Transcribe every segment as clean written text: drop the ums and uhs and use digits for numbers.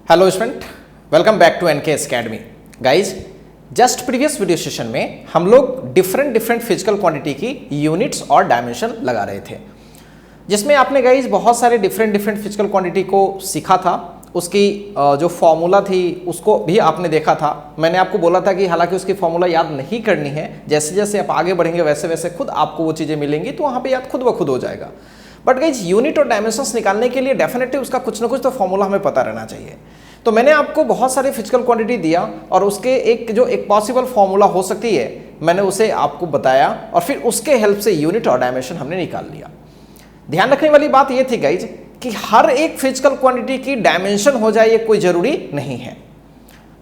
Hello student, welcome back to NKS academy. Guys, just previous video session में हम लोग different physical quantity की units और dimension लगा रहे थे, जिसमें आपने गाइज बहुत सारे डिफरेंट फिजिकल क्वांटिटी को सीखा था। उसकी जो फॉर्मूला थी उसको भी आपने देखा था। मैंने आपको बोला था कि हालांकि उसकी फॉर्मूला याद नहीं करनी है, जैसे जैसे आप आगे बढ़ेंगे वैसे वैसे खुद आपको वो चीज़ें मिलेंगी, तो वहाँ पे याद खुद ब खुद हो जाएगा। बट गाइज, यूनिट और डायमेंशंस निकालने के लिए डेफिनेटली उसका कुछ ना कुछ तो फॉर्मूला हमें पता रहना चाहिए। तो मैंने आपको बहुत सारे फिजिकल क्वांटिटी दिया और उसके एक पॉसिबल फॉर्मूला हो सकती है, मैंने उसे आपको बताया और फिर उसके हेल्प से यूनिट और डायमेंशन हमने निकाल लिया। ध्यान रखने वाली बात यह थी गाइज कि हर एक फिजिकल क्वांटिटी की डायमेंशन हो जाए ये कोई जरूरी नहीं है।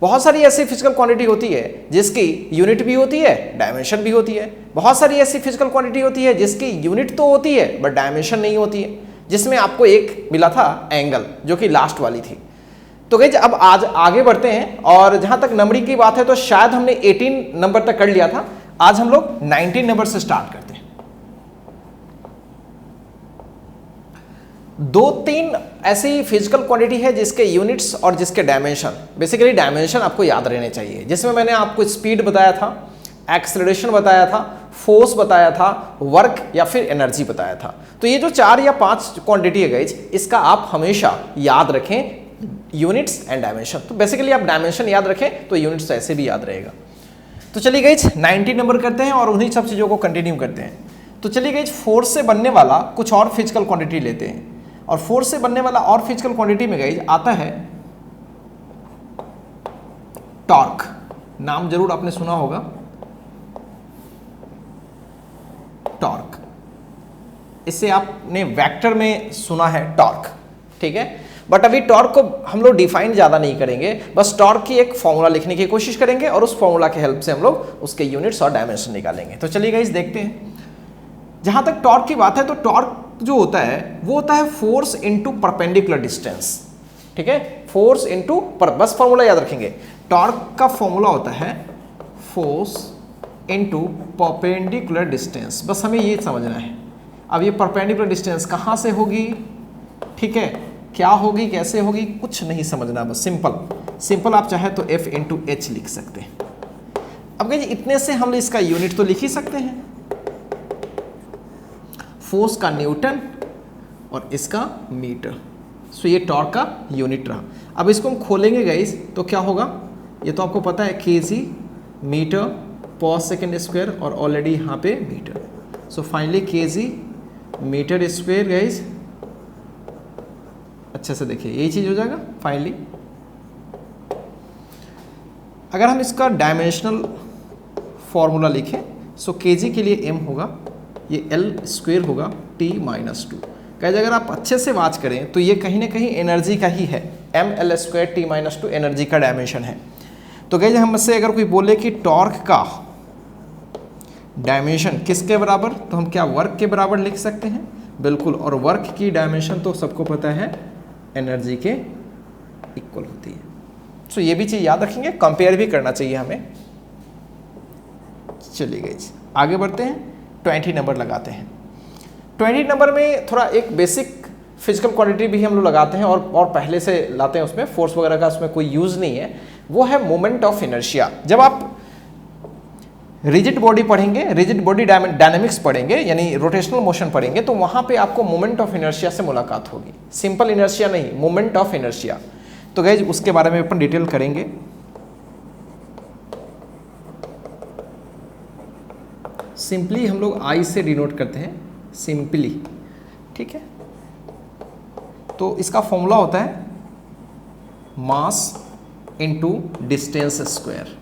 बहुत सारी ऐसी फिजिकल क्वांटिटी होती है जिसकी यूनिट भी होती है, डायमेंशन भी होती है। बहुत सारी ऐसी फिजिकल क्वांटिटी होती है जिसकी यूनिट तो होती है बट डायमेंशन नहीं होती है, जिसमें आपको एक मिला था एंगल, जो कि लास्ट वाली थी। तो गाइज, अब आज आगे बढ़ते हैं और जहां तक नंबरिंग की बात है तो शायद हमने 18 नंबर तक कर लिया था। आज हम लोग 19 नंबर से स्टार्ट करते हैं। दो तीन ऐसी फिजिकल क्वांटिटी है जिसके यूनिट्स और जिसके डायमेंशन, बेसिकली डायमेंशन आपको याद रहने चाहिए, जिसमें मैंने आपको स्पीड बताया था, एक्सेलरेशन बताया था, फोर्स बताया था, वर्क या फिर एनर्जी बताया था। तो ये जो 4 या 5 क्वांटिटी है गाइज, इसका आप हमेशा याद रखें, यूनिट्स एंड डायमेंशन। तो बेसिकली आप डायमेंशन याद रखें तो यूनिट्स ऐसे भी याद रहेगा। तो चलिए गाइज 19 नंबर करते हैं और उन्हीं सब चीज़ों को कंटिन्यू करते हैं। तो चलिए गाइज, फोर्स से बनने वाला कुछ और फिजिकल क्वांटिटी लेते हैं, और फोर्स से बनने वाला और फिजिकल क्वांटिटी में गाइज आता है टॉर्क। नाम जरूर आपने सुना होगा, टॉर्क। इससे आपने वेक्टर में सुना है टॉर्क, ठीक है। बट अभी टॉर्क को हम लोग डिफाइन ज्यादा नहीं करेंगे, बस टॉर्क की एक फॉर्मूला लिखने की कोशिश करेंगे और उस फॉर्मूला के हेल्प से हम लोग उसके यूनिट्स और डायमेंशन निकालेंगे। तो चलिए गाइस देखते हैं। जहां तक टॉर्क की बात है तो टॉर्क जो होता है वो होता है फोर्स इनटू परपेंडिकुलर डिस्टेंस, ठीक है। फोर्स इनटू बस फॉर्मूला याद रखेंगे। टॉर्क का फॉर्मूला होता है फोर्स इनटू परपेंडिकुलर डिस्टेंस, बस हमें ये समझना है। अब ये परपेंडिकुलर डिस्टेंस कहां से होगी, ठीक है, क्या होगी, कैसे होगी, कुछ नहीं समझना, बस सिंपल आप चाहे तो F इंटू एच लिख सकते हैं। अब गाइस, इतने से हम इसका यूनिट तो लिख ही सकते हैं, फोर्स का न्यूटन और इसका मीटर। सो ये टॉर्क का यूनिट रहा। अब इसको हम खोलेंगे गाइस तो क्या होगा, ये तो आपको पता है, केजी मीटर पर सेकेंड स्क्वायर और ऑलरेडी यहाँ पे metre. So finally KG metre square guys, अच्छे से देखिए यही चीज हो जाएगा फाइनली। अगर हम इसका डायमेंशनल फॉर्मूला लिखें, सो केजी के लिए m होगा, ये एल स्क्वायर होगा t माइनस 2। गाइस, अगर आप अच्छे से वाच करें तो ये कहीं ना कहीं एनर्जी का ही है, m l square t minus 2 energy का डायमेंशन है। तो गाइस, हमसे अगर कोई बोले कि टॉर्क का डायमेंशन किसके बराबर, तो हम क्या वर्क के बराबर लिख सकते हैं, बिल्कुल। और वर्क की डायमेंशन तो सबको पता है एनर्जी के इक्वल होती है। सो ये भी चीज याद रखेंगे, कंपेयर भी करना चाहिए हमें। चलिए गाइस आगे बढ़ते हैं, 20 नंबर लगाते हैं। 20 नंबर में थोड़ा एक बेसिक फिजिकल क्वांटिटी भी हम लोग लगाते हैं और पहले से लाते हैं, उसमें फोर्स वगैरह का उसमें कोई यूज नहीं है। वो है मोमेंट ऑफ इनर्शिया। जब आप रिजिड बॉडी पढ़ेंगे, रिजिड बॉडी डायनेमिक्स पढ़ेंगे, यानी रोटेशनल मोशन पढ़ेंगे, तो वहां पे आपको मोमेंट ऑफ इनर्शिया से मुलाकात होगी। सिंपल इनर्शिया नहीं, मोमेंट ऑफ इनर्शिया। तो गाइज उसके बारे में अपन डिटेल करेंगे। सिंपली हम लोग आई से डिनोट करते हैं, सिंपली, ठीक है। तो इसका फॉर्मूला होता है mass into distance square.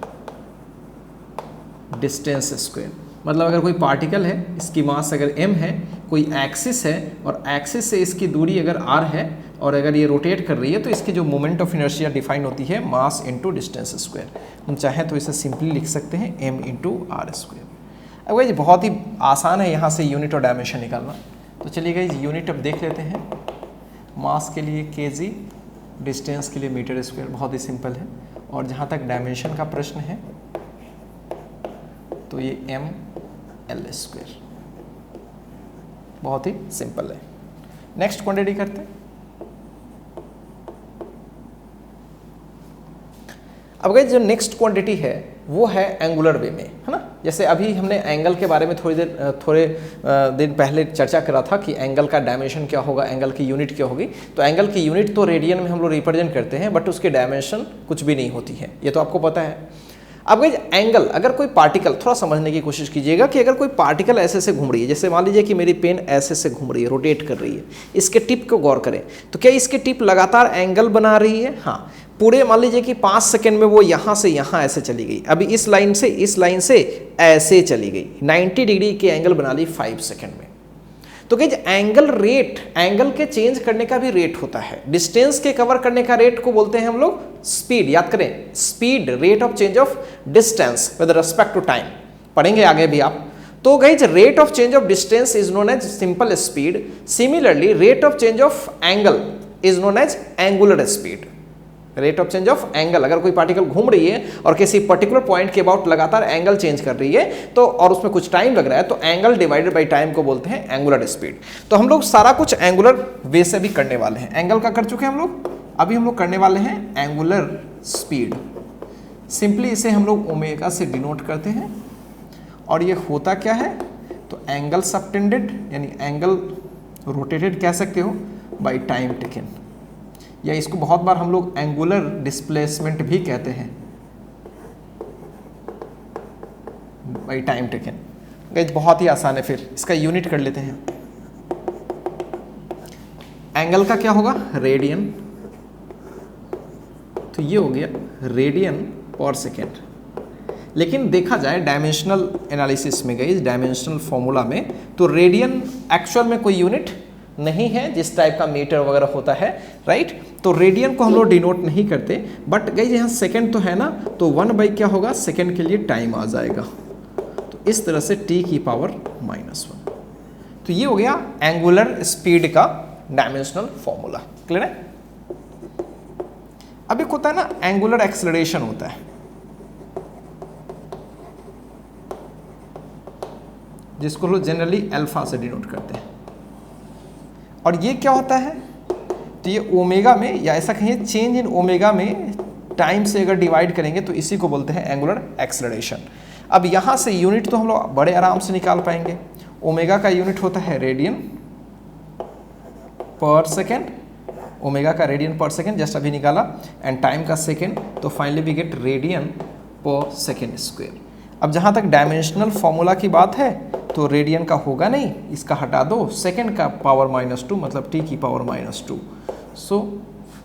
Distance square मतलब अगर कोई पार्टिकल है, इसकी मास अगर m है, कोई एक्सिस है और एक्सिस से इसकी दूरी अगर r है और अगर ये रोटेट कर रही है, तो इसकी जो मोमेंट ऑफ इनर्शिया डिफाइन होती है मास इनटू डिस्टेंस स्क्वायर। हम चाहें तो इसे सिंपली लिख सकते हैं m इंटू आर स्क्वायर। अब गाइस बहुत ही आसान है यहाँ से यूनिट और डायमेंशन निकालना। तो चलिए गाइस यूनिट अब देख लेते हैं। मास के लिए kg, डिस्टेंस के लिए मीटर स्क्वायर, बहुत ही सिंपल है। और जहाँ तक डायमेंशन का प्रश्न है तो ये m l स्क्वायर, बहुत ही सिंपल है। नेक्स्ट क्वांटिटी करते हैं। अब गाइस जो नेक्स्ट क्वांटिटी है वो है एंगुलर वे में, है ना। जैसे अभी हमने एंगल के बारे में थोड़े दिन पहले चर्चा करा था कि एंगल का डायमेंशन क्या होगा, एंगल की यूनिट क्या होगी। तो एंगल की यूनिट तो रेडियन में हम लोग रिप्रेजेंट करते हैं, बट उसके डायमेंशन कुछ भी नहीं होती है, ये तो आपको पता है। अब गाइस एंगल, अगर कोई पार्टिकल, थोड़ा समझने की कोशिश कीजिएगा कि अगर कोई पार्टिकल ऐसे से घूम रही है, जैसे मान लीजिए कि मेरी पेन ऐसे से घूम रही है, रोटेट कर रही है, इसके टिप को गौर करें तो क्या इसकी टिप लगातार एंगल बना रही है? हाँ, पूरे मान लीजिए कि 5 सेकंड में वो यहाँ से यहाँ ऐसे चली गई, अभी इस लाइन से ऐसे चली गई, 90 डिग्री की एंगल बना ली 5 सेकंड में। तो गाइस एंगल रेट, एंगल के चेंज करने का भी रेट होता है, डिस्टेंस के कवर करने का रेट को बोलते हैं हम लोग स्पीड। याद करें, speed, rate of change of distance with respect to time, पढ़ेंगे आगे भी आप। तो guys rate of change of distance is known as simple speed. Similarly rate of change of angle is known as angular speed. Rate of change of angle, अगर कोई particle घूम रही है और किसी पर्टिकुलर पॉइंट के अबाउट लगातार angle change कर रही है तो, और उसमें कुछ टाइम लग रहा है, तो एंगल डिवाइडेड बाय टाइम को बोलते हैं एंगुलर स्पीड। तो हम लोग सारा कुछ एंगुलर वे से भी करने वाले हैं। एंगल का कर चुके हैं हम लोग, अभी हम लोग करने वाले हैं एंगुलर स्पीड। सिंपली इसे हम लोग ओमेगा से डिनोट करते हैं, और ये होता क्या है, तो एंगल सबटेंडेड यानी एंगल रोटेटेड कह सकते हो बाय टाइम टेकन, या इसको बहुत बार हम लोग एंगुलर डिस्प्लेसमेंट भी कहते हैं बाय टाइम टेकन। गाइस बहुत ही आसान है, फिर इसका यूनिट कर लेते हैं। एंगल का क्या होगा, रेडियन, तो ये हो गया रेडियन पर सेकेंड। लेकिन देखा जाए डायमेंशनल एनालिसिस में, गाइस डायमेंशनल फॉर्मूला में, तो रेडियन एक्चुअल में कोई यूनिट नहीं है जिस टाइप का मीटर वगैरह होता है, राइट। तो रेडियन को हम लोग डिनोट नहीं करते, बट गाइस यहाँ सेकंड तो है ना, तो 1 बाई क्या होगा, सेकंड के लिए टाइम आ जाएगा, तो इस तरह से t की पावर -1। तो ये हो गया एंगुलर स्पीड का डायमेंशनल फॉर्मूला, क्लियर है। अब एक होता है ना एंगुलर एक्सेलरेशन होता है, जिसको लोग जनरली अल्फा से डिनोट करते हैं। और ये क्या होता है, तो ये ओमेगा में, या ऐसा कहिए चेंज इन ओमेगा में टाइम से अगर डिवाइड करेंगे तो इसी को बोलते हैं एंगुलर एक्सेलरेशन। अब यहाँ से यूनिट तो हम लोग बड़े आराम से निकाल पाएंगे। ओमेगा का यूनिट होता है रेडियन पर सेकेंड, ओमेगा का रेडियन पर सेकेंड जस्ट अभी निकाला, एंड टाइम का सेकेंड, तो फाइनली वी गेट रेडियन पर सेकेंड स्क्वायर। अब जहाँ तक डायमेंशनल फॉर्मूला की बात है, तो रेडियन का होगा नहीं, इसका हटा दो, सेकेंड का पावर -2 मतलब t की पावर -2। सो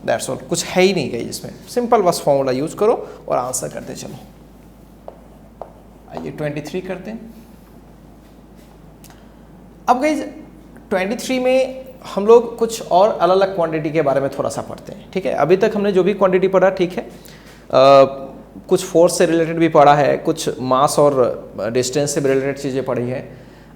दैट्स ऑल, कुछ है ही नहीं गई इसमें, सिंपल बस फॉर्मूला यूज करो और आंसर करते चलो। आइए 23 करते हैं। अब गई 23 में हम लोग कुछ और अलग अलग क्वांटिटी के बारे में थोड़ा सा पढ़ते हैं, ठीक है। अभी तक हमने जो भी क्वांटिटी पढ़ा, ठीक है, कुछ फोर्स से रिलेटेड भी पढ़ा है, कुछ मास और डिस्टेंस से रिलेटेड चीज़ें पढ़ी है।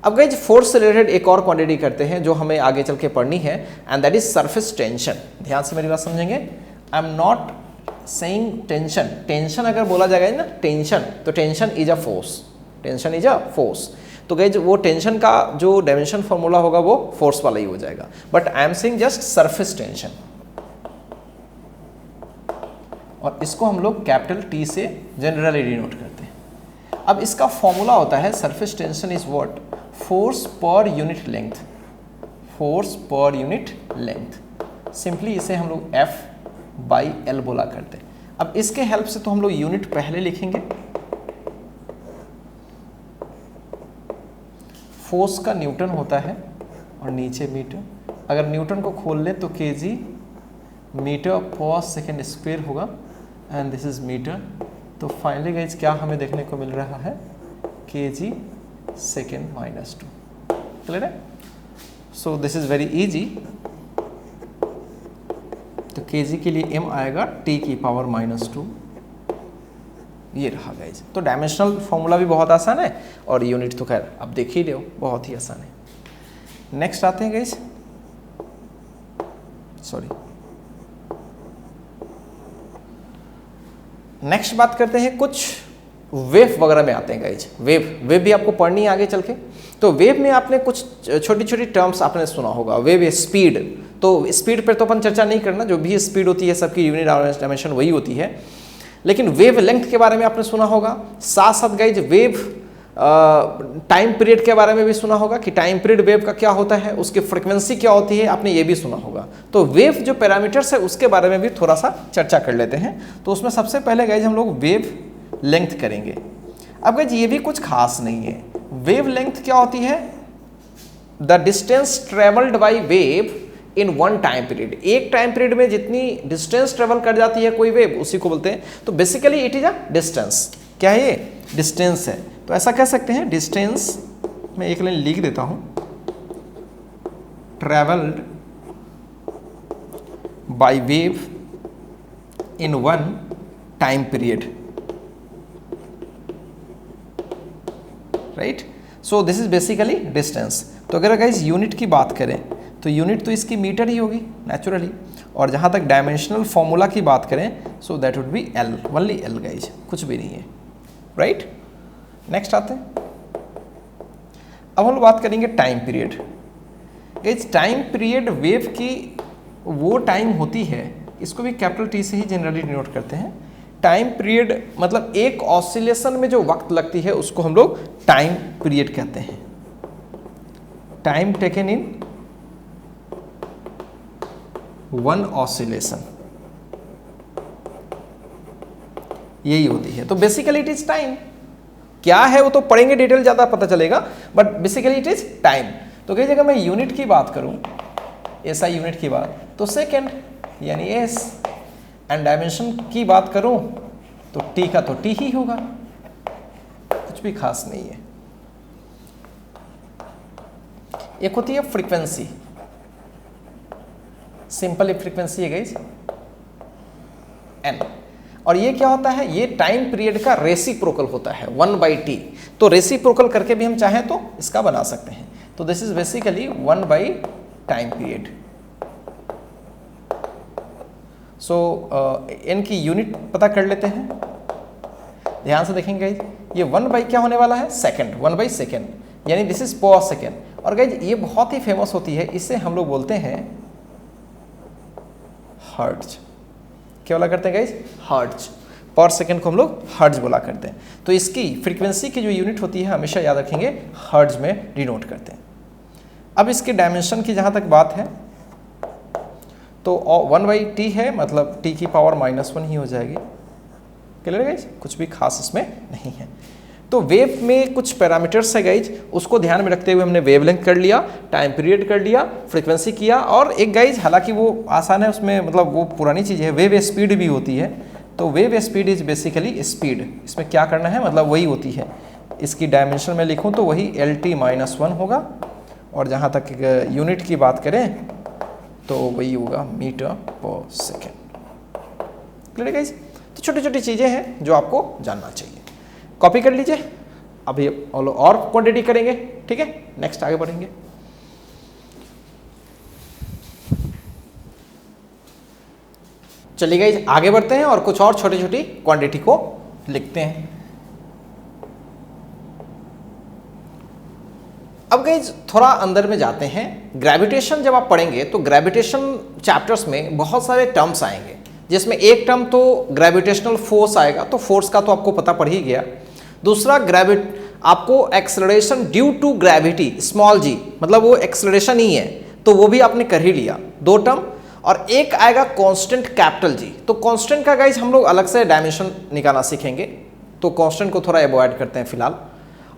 अब गाइस फोर्स से रिलेटेड एक और क्वांटिटी करते हैं जो हमें आगे चल के पढ़नी है, and that is surface tension. ध्यान से मेरी बात समझेंगे, I am not saying tension. Tension अगर बोला जाएगा ना टेंशन, तो tension is a force, tension is a force. तो गाइस वो टेंशन का जो डायमेंशन फॉर्मूला होगा वो फोर्स वाला ही हो जाएगा, but I am saying just surface tension, और इसको हम लोग कैपिटल T से जनरली डिनोट करते हैं। अब इसका फॉर्मूला होता है surface tension is what, force per unit length, force per unit length. Simply इसे हम लोग F/L बोला करते हैं। अब इसके हेल्प से तो हम लोग यूनिट पहले लिखेंगे, फोर्स का न्यूटन होता है और नीचे मीटर। अगर न्यूटन को खोल लें तो kg मीटर पर सेकेंड स्क्वायर होगा, एंड दिस इज मीटर। तो फाइनली गाइस क्या हमें देखने को मिल रहा है, kg सेकेंड -2, क्लियर है। So this is very easy. तो kg के लिए m आएगा t की पावर -2, ये रहा गाइस। तो डायमेंशनल फॉर्मूला भी बहुत आसान है, और यूनिट तो खैर अब देख ही लो, बहुत ही आसान है। नेक्स्ट आते हैं गाइस, सॉरी, नेक्स्ट बात करते हैं कुछ वेव वगैरह में आते हैं गाइज। वेव भी आपको पढ़नी है आगे चल के। तो वेव में आपने कुछ छोटी छोटी टर्म्स आपने सुना होगा। वेव है स्पीड, तो स्पीड पर तो अपन चर्चा नहीं करना, जो भी स्पीड होती है सबकी यूनिट डायमेंशन वही होती है। लेकिन वेव लेंथ के बारे में आपने सुना होगा, साथ साथ गाइज वेव टाइम पीरियड के बारे में भी सुना होगा कि टाइम पीरियड वेव का क्या होता है, उसकी फ्रिक्वेंसी क्या होती है, आपने ये भी सुना होगा। तो वेव जो पैरामीटर्स है उसके बारे में भी थोड़ा सा चर्चा कर लेते हैं। तो उसमें सबसे पहले गाइज हम लोग वेव लेंथ करेंगे। अब गाइज ये भी कुछ खास नहीं है। वेव लेंथ क्या होती है? The distance travelled by wave in one time period. एक टाइम पीरियड में जितनी डिस्टेंस ट्रेवल कर जाती है कोई वेव, उसी को बोलते हैं। तो basically it is a distance. क्या है ये? डिस्टेंस है। तो ऐसा कह सकते हैं डिस्टेंस, मैं एक लाइन लिख देता हूं, travelled by wave in one time period, right. So this is basically distance. तो अगर गाइस यूनिट की बात करें तो यूनिट तो इसकी मीटर ही होगी नेचुरली, और जहां तक डायमेंशनल फॉर्मूला की बात करें so that would be L, only L guys, कुछ भी नहीं है, राइट। नेक्स्ट आते हैं, अब हम लोग बात करेंगे time period. Guys time period wave की वो टाइम होती है, इसको भी कैपिटल टी से ही जनरली डिनोट करते हैं। टाइम पीरियड मतलब एक ऑसिलेशन में जो वक्त लगती है उसको हम लोग टाइम पीरियड कहते हैं। Time taken in one oscillation, यही होती है। तो बेसिकली इट इज टाइम। क्या है वो तो पढ़ेंगे, डिटेल ज्यादा पता चलेगा, but basically it is time. तो कई जगह मैं यूनिट की बात करूं, एसआई यूनिट की बात, तो सेकेंड यानी एस, एंड डायमेंशन की बात करूं तो टी का तो टी ही होगा, कुछ भी खास नहीं है। एक होती है फ्रीक्वेंसी, सिंपल फ्रीक्वेंसी है गाइस एन, और ये क्या होता है? ये टाइम पीरियड का रेसिप्रोकल होता है 1/t। तो रेसिप्रोकल करके भी हम चाहें तो इसका बना सकते हैं। तो this is basically 1 time period. So N की यूनिट पता कर लेते हैं, ध्यान से देखेंगे गाइज। ये 1 क्या होने वाला है? सेकेंड, 1 सेकेंड, यानी दिस इज पर सेकेंड। और गाइज ये बहुत ही फेमस होती है, इसे हम लोग बोलते हैं हर्ट्ज। क्या बोला करते हैं गाइज? हर्ट्ज। पर सेकेंड को हम लोग हर्ट्ज बोला करते हैं। तो इसकी फ्रीक्वेंसी की जो यूनिट होती है हमेशा याद रखेंगे, हर्ट्ज में डिनोट करते हैं। अब इसके डायमेंशन की जहां तक बात है तो 1/t है, मतलब t की पावर -1 ही हो जाएगी। Clear guys? कुछ भी खास इसमें नहीं है। तो वेव में कुछ पैरामीटर्स है गाइज, उसको ध्यान में रखते हुए हमने वेवलेंथ कर लिया, टाइम पीरियड कर लिया, फ्रीक्वेंसी किया, और एक गाइज हालांकि वो आसान है, उसमें मतलब वो पुरानी चीज़ है, वेव स्पीड भी होती है। तो wave speed is basically speed. इसमें क्या करना है, मतलब वही होती है। इसकी डायमेंशन में लिखूँ तो वही LT-1 होगा, और जहाँ तक यूनिट की बात करें तो वही होगा मीटर पर सेकेंड। Clear guys? तो छोटी छोटी चीज़ें हैं जो आपको जानना चाहिए, कॉपी कर लीजिए। अभी और क्वांटिटी करेंगे, ठीक है। नेक्स्ट आगे बढ़ेंगे। चलिए गाइस आगे बढ़ते हैं और कुछ और छोटी छोटी क्वांटिटी को लिखते हैं। अब गाइस थोड़ा अंदर में जाते हैं। ग्रेविटेशन जब आप पढ़ेंगे तो ग्रेविटेशन चैप्टर्स में बहुत सारे टर्म्स आएंगे, जिसमें एक टर्म तो ग्रेविटेशनल फोर्स आएगा, तो फोर्स का तो आपको पता पड़ ही गया। दूसरा आपको acceleration due to gravity, small g, मतलब वो एक्सेलरेशन ही है, तो वो भी आपने कर ही लिया, 2 टर्म। और एक आएगा कांस्टेंट कैपिटल जी। तो कांस्टेंट का गाइज हम लोग अलग से डायमेंशन निकालना सीखेंगे, तो कांस्टेंट को थोड़ा अवॉइड करते हैं फिलहाल।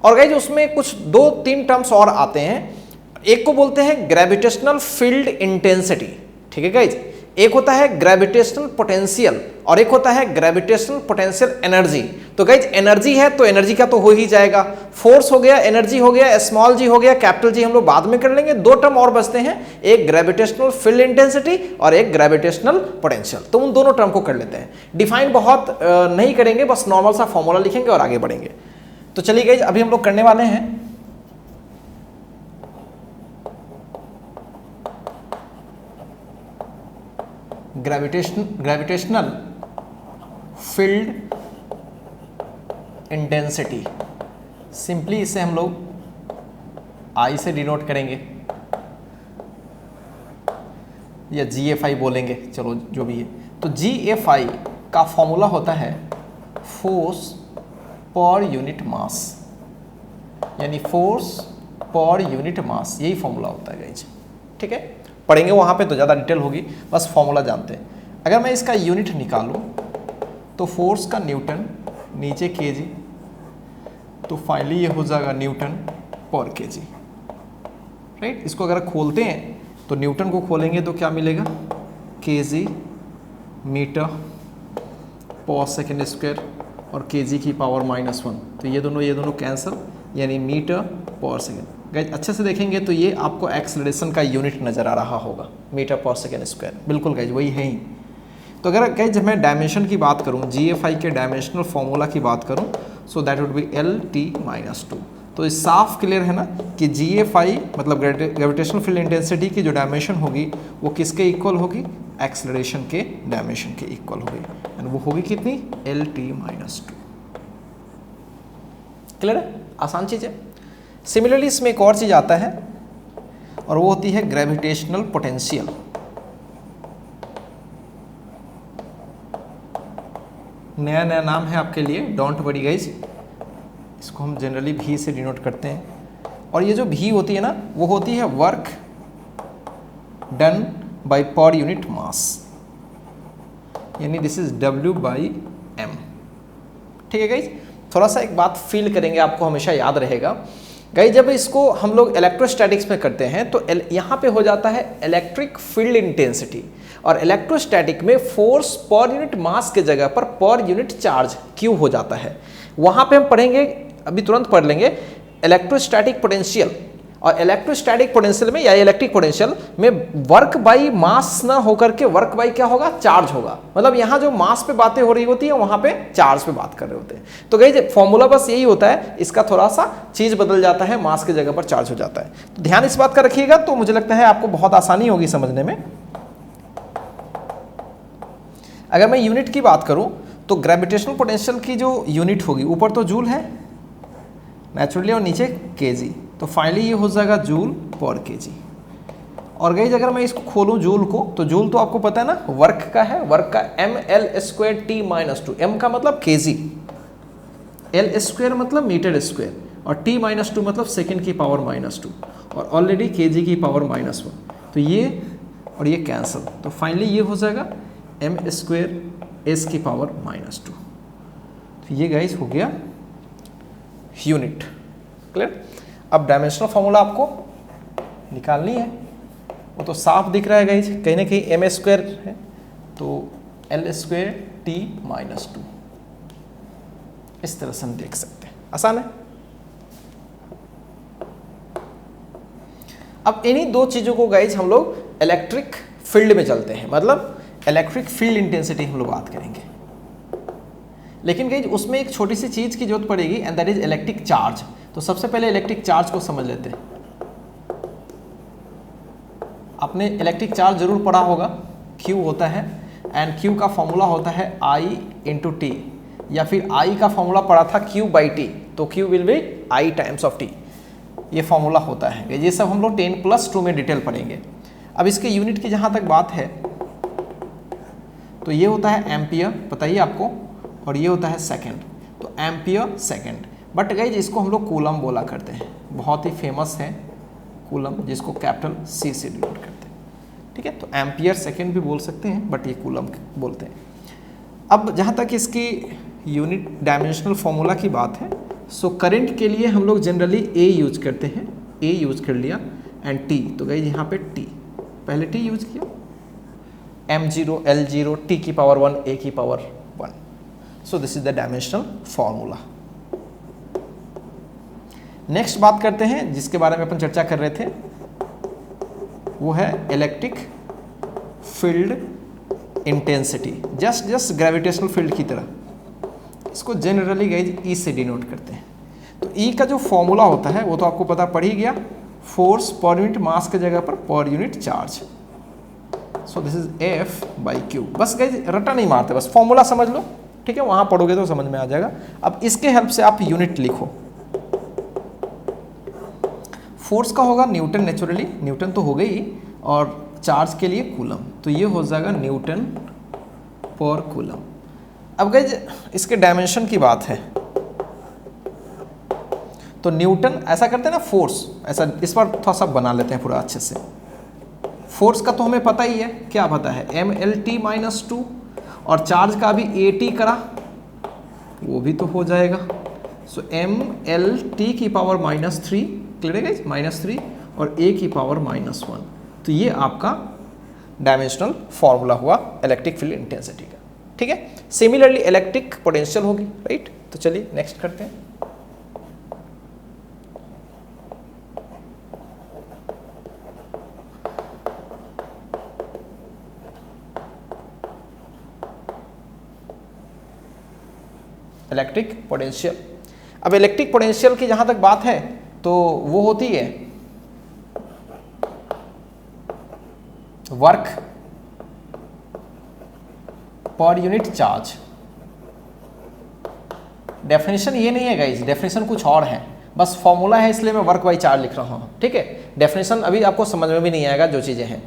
और गाइज उसमें कुछ 2-3 टर्म्स और आते हैं। एक को बोलते हैं ग्रेविटेशनल फील्ड इंटेंसिटी, ठीक है गाइज। एक होता है ग्रेविटेशनल पोटेंशियल और एक होता है ग्रेविटेशनल पोटेंशियल एनर्जी। तो गाइज एनर्जी है तो एनर्जी का तो हो ही जाएगा, फोर्स हो गया, एनर्जी हो गया, स्मॉल जी हो गया, कैपिटल जी हम लोग बाद में कर लेंगे। 2 टर्म और बचते हैं, एक ग्रेविटेशनल फील्ड इंटेंसिटी और एक ग्रेविटेशनल पोटेंशियल। तो उन दोनों टर्म को कर लेते हैं। डिफाइन बहुत नहीं करेंगे, बस नॉर्मल सा फॉर्मूला लिखेंगे और आगे बढ़ेंगे। तो चलिए गाइज अभी हम लोग करने वाले हैं ग्रेविटेशनल फील्ड इंटेंसिटी। सिंपली इसे हम लोग आई से डिनोट करेंगे या GFI बोलेंगे, चलो जो भी है। तो GFI का फॉर्मूला होता है फोर्स पर यूनिट मास, यानी फोर्स पर यूनिट मास, यही फॉर्मूला होता है गाइज। ठीक है, पढ़ेंगे वहाँ पे तो ज़्यादा डिटेल होगी, बस फॉर्मूला जानते हैं। अगर मैं इसका यूनिट निकालूँ तो फोर्स का न्यूटन, नीचे केजी, तो फाइनली ये हो जाएगा न्यूटन पर केजी। राइट, इसको अगर खोलते हैं तो न्यूटन को खोलेंगे तो क्या मिलेगा, केजी मीटर पर सेकेंड स्क्वायर और केजी की पावर -1, तो ये दोनों कैंसिल, यानी मीटर पर सेकेंड। गाइज अच्छे से देखेंगे तो ये आपको एक्सेलरेशन का यूनिट नज़र आ रहा होगा, मीटर पर सेकेंड स्क्वायर। बिल्कुल गाइज वही है ही। तो अगर गाइज जब मैं डायमेंशन की बात करूँ, GFI के डायमेंशनल फॉर्मूला की बात करूँ, so that would be LT-2। तो इस साफ क्लियर है ना कि GFI मतलब ग्रेविटेशनल फील्ड इंटेंसिटी की जो डायमेंशन होगी वो किसके इक्वल होगी, एक्सेलरेशन के डायमेंशन के इक्वल होगी, एंड वो होगी कितनी, LT-2। क्लियर है, आसान चीज़ है। सिमिलरली इसमें एक और चीज़ आता है और वो होती है ग्रेविटेशनल पोटेंशियल। नया नया नाम है आपके लिए, डोंट वरी गाइज, इसको हम जनरली भी से डिनोट करते हैं। और ये जो भी होती है ना, वो होती है work done by per unit mass, यानी दिस इज W/m। ठीक है गाइज, थोड़ा सा एक बात फील करेंगे, आपको हमेशा याद रहेगा गाइज, जब इसको हम लोग इलेक्ट्रोस्टैटिक्स में करते हैं तो यहाँ पे हो जाता है इलेक्ट्रिक फील्ड इंटेंसिटी, और इलेक्ट्रोस्टैटिक में फोर्स पर यूनिट मास के जगह पर यूनिट चार्ज Q हो जाता है। वहाँ पे हम पढ़ेंगे, अभी तुरंत पढ़ लेंगे, इलेक्ट्रोस्टैटिक पोटेंशियल। और इलेक्ट्रोस्टैटिक पोटेंशियल में या इलेक्ट्रिक पोटेंशियल में वर्क बाई मास ना होकर के वर्क बाई क्या होगा, चार्ज होगा। मतलब यहाँ जो मास पे बातें हो रही होती है वहाँ पे चार्ज पे बात कर रहे होते हैं। तो गाइस फॉर्मूला बस यही होता है, इसका थोड़ा सा चीज बदल जाता है, मास की जगह पर चार्ज हो जाता है। तो ध्यान इस बात का रखिएगा, तो मुझे लगता है आपको बहुत आसानी होगी समझने में। अगर मैं यूनिट की बात करूं तो ग्रेविटेशनल पोटेंशियल की जो यूनिट होगी, ऊपर तो जूल है नेचुरली और नीचे केजी, तो फाइनली ये हो जाएगा जूल पर केजी। और गाइस अगर मैं इसको खोलूं जूल को, तो जूल तो आपको पता है ना वर्क का है, वर्क का mL²T-2, m का मतलब केजी, L² मतलब मीटर स्क्वायर, और T-2 मतलब सेकेंड की पावर -2, और ऑलरेडी केजी की पावर -1, तो ये और ये कैंसिल, तो फाइनली ये हो जाएगा m² s की पावर -2। तो ये गाइस हो गया यूनिट। क्लियर। अब डायमेंशनल फॉर्मूला आपको निकालनी है, वो तो साफ दिख रहा है गाइस, कहीं ना कहीं m² है, तो L²T-2, इस तरह से हम देख सकते हैं, आसान है। अब इन्हीं दो चीजों को गाइस हम लोग इलेक्ट्रिक फील्ड में चलते हैं, मतलब इलेक्ट्रिक फील्ड इंटेंसिटी हम लोग बात करेंगे। लेकिन गाइस उसमें एक छोटी सी चीज की जरूरत पड़ेगी, and that is electric charge. तो सबसे पहले इलेक्ट्रिक चार्ज को समझ लेते हैं। आपने इलेक्ट्रिक चार्ज जरूर पढ़ा होगा, Q होता है, एंड Q का फॉर्मूला होता है I × T, या फिर I का फॉर्मूला पढ़ा था Q/T, तो Q will be I times of T, ये फॉर्मूला होता है। ये सब हम लोग 10+2 में डिटेल पढ़ेंगे। अब इसके यूनिट की जहाँ तक बात है, तो ये होता है एम्पियर, पता ही आपको, और ये होता है सेकंड, तो एम्पियर सेकंड। बट गाइज इसको हम लोग कूलम बोला करते हैं, बहुत ही फेमस है कूलम, जिसको कैपिटल C से डिनोट करते हैं। ठीक है, तो एम्पियर सेकंड भी बोल सकते हैं, बट ये कूलम बोलते हैं। अब जहाँ तक इसकी यूनिट डायमेंशनल फॉर्मूला की बात है, सो करंट के लिए हम लोग जनरली A यूज करते हैं, A यूज कर लिया, एंड T, तो गाइज यहाँ पे T, पहले T यूज किया, m0 L0 T की पावर 1 A की power 1। So this is the dimensional formula. Next बात करते हैं जिसके बारे में अपन चर्चा कर रहे थे, वो है electric field intensity, just gravitational field की तरह। इसको जनरली गाइज E से डिनोट करते हैं। तो E का जो फॉर्मूला होता है वो तो आपको पता पड़ ही गया, फोर्स पर यूनिट मास के जगह per unit charge. So this is F/Q। बस गाइज रटा नहीं मारते, बस फॉर्मूला समझ लो, ठीक है, वहां पढ़ोगे तो समझ में आ जाएगा। अब इसके हेल्प से आप यूनिट लिखो। फोर्स का होगा न्यूटन, नेचुरली न्यूटन तो हो गई, और चार्ज के लिए कूलम, तो ये हो जाएगा न्यूटन पर कूलम। अब गाइज इसके डायमेंशन की बात है तो न्यूटन, ऐसा करते हैं ना फोर्स, ऐसा इस बार थोड़ा सा बना लेते हैं पूरा अच्छे से। फोर्स का तो हमें पता ही है, क्या पता है, mLT-2, और चार्ज का भी AT करा, वो भी तो हो जाएगा। सो mLT की पावर -3, क्लियर है गाइस, -3 और A की पावर -1। तो ये आपका डायमेंशनल फॉर्मूला हुआ इलेक्ट्रिक फील्ड इंटेंसिटी का, ठीक है। सिमिलरली इलेक्ट्रिक पोटेंशियल होगी, राइट। तो चलिए नेक्स्ट करते हैं। Electric potential. अब इलेक्ट्रिक पोटेंशियल की जहां तक बात है तो वो होती है work per unit charge. Definition ये नहीं है गाइस, डेफिनेशन कुछ और है, बस फॉर्मूला है इसलिए मैं वर्क बाई चार्ज लिख रहा हूं, ठीक है। डेफिनेशन अभी आपको समझ में भी नहीं आएगा जो चीजें हैं।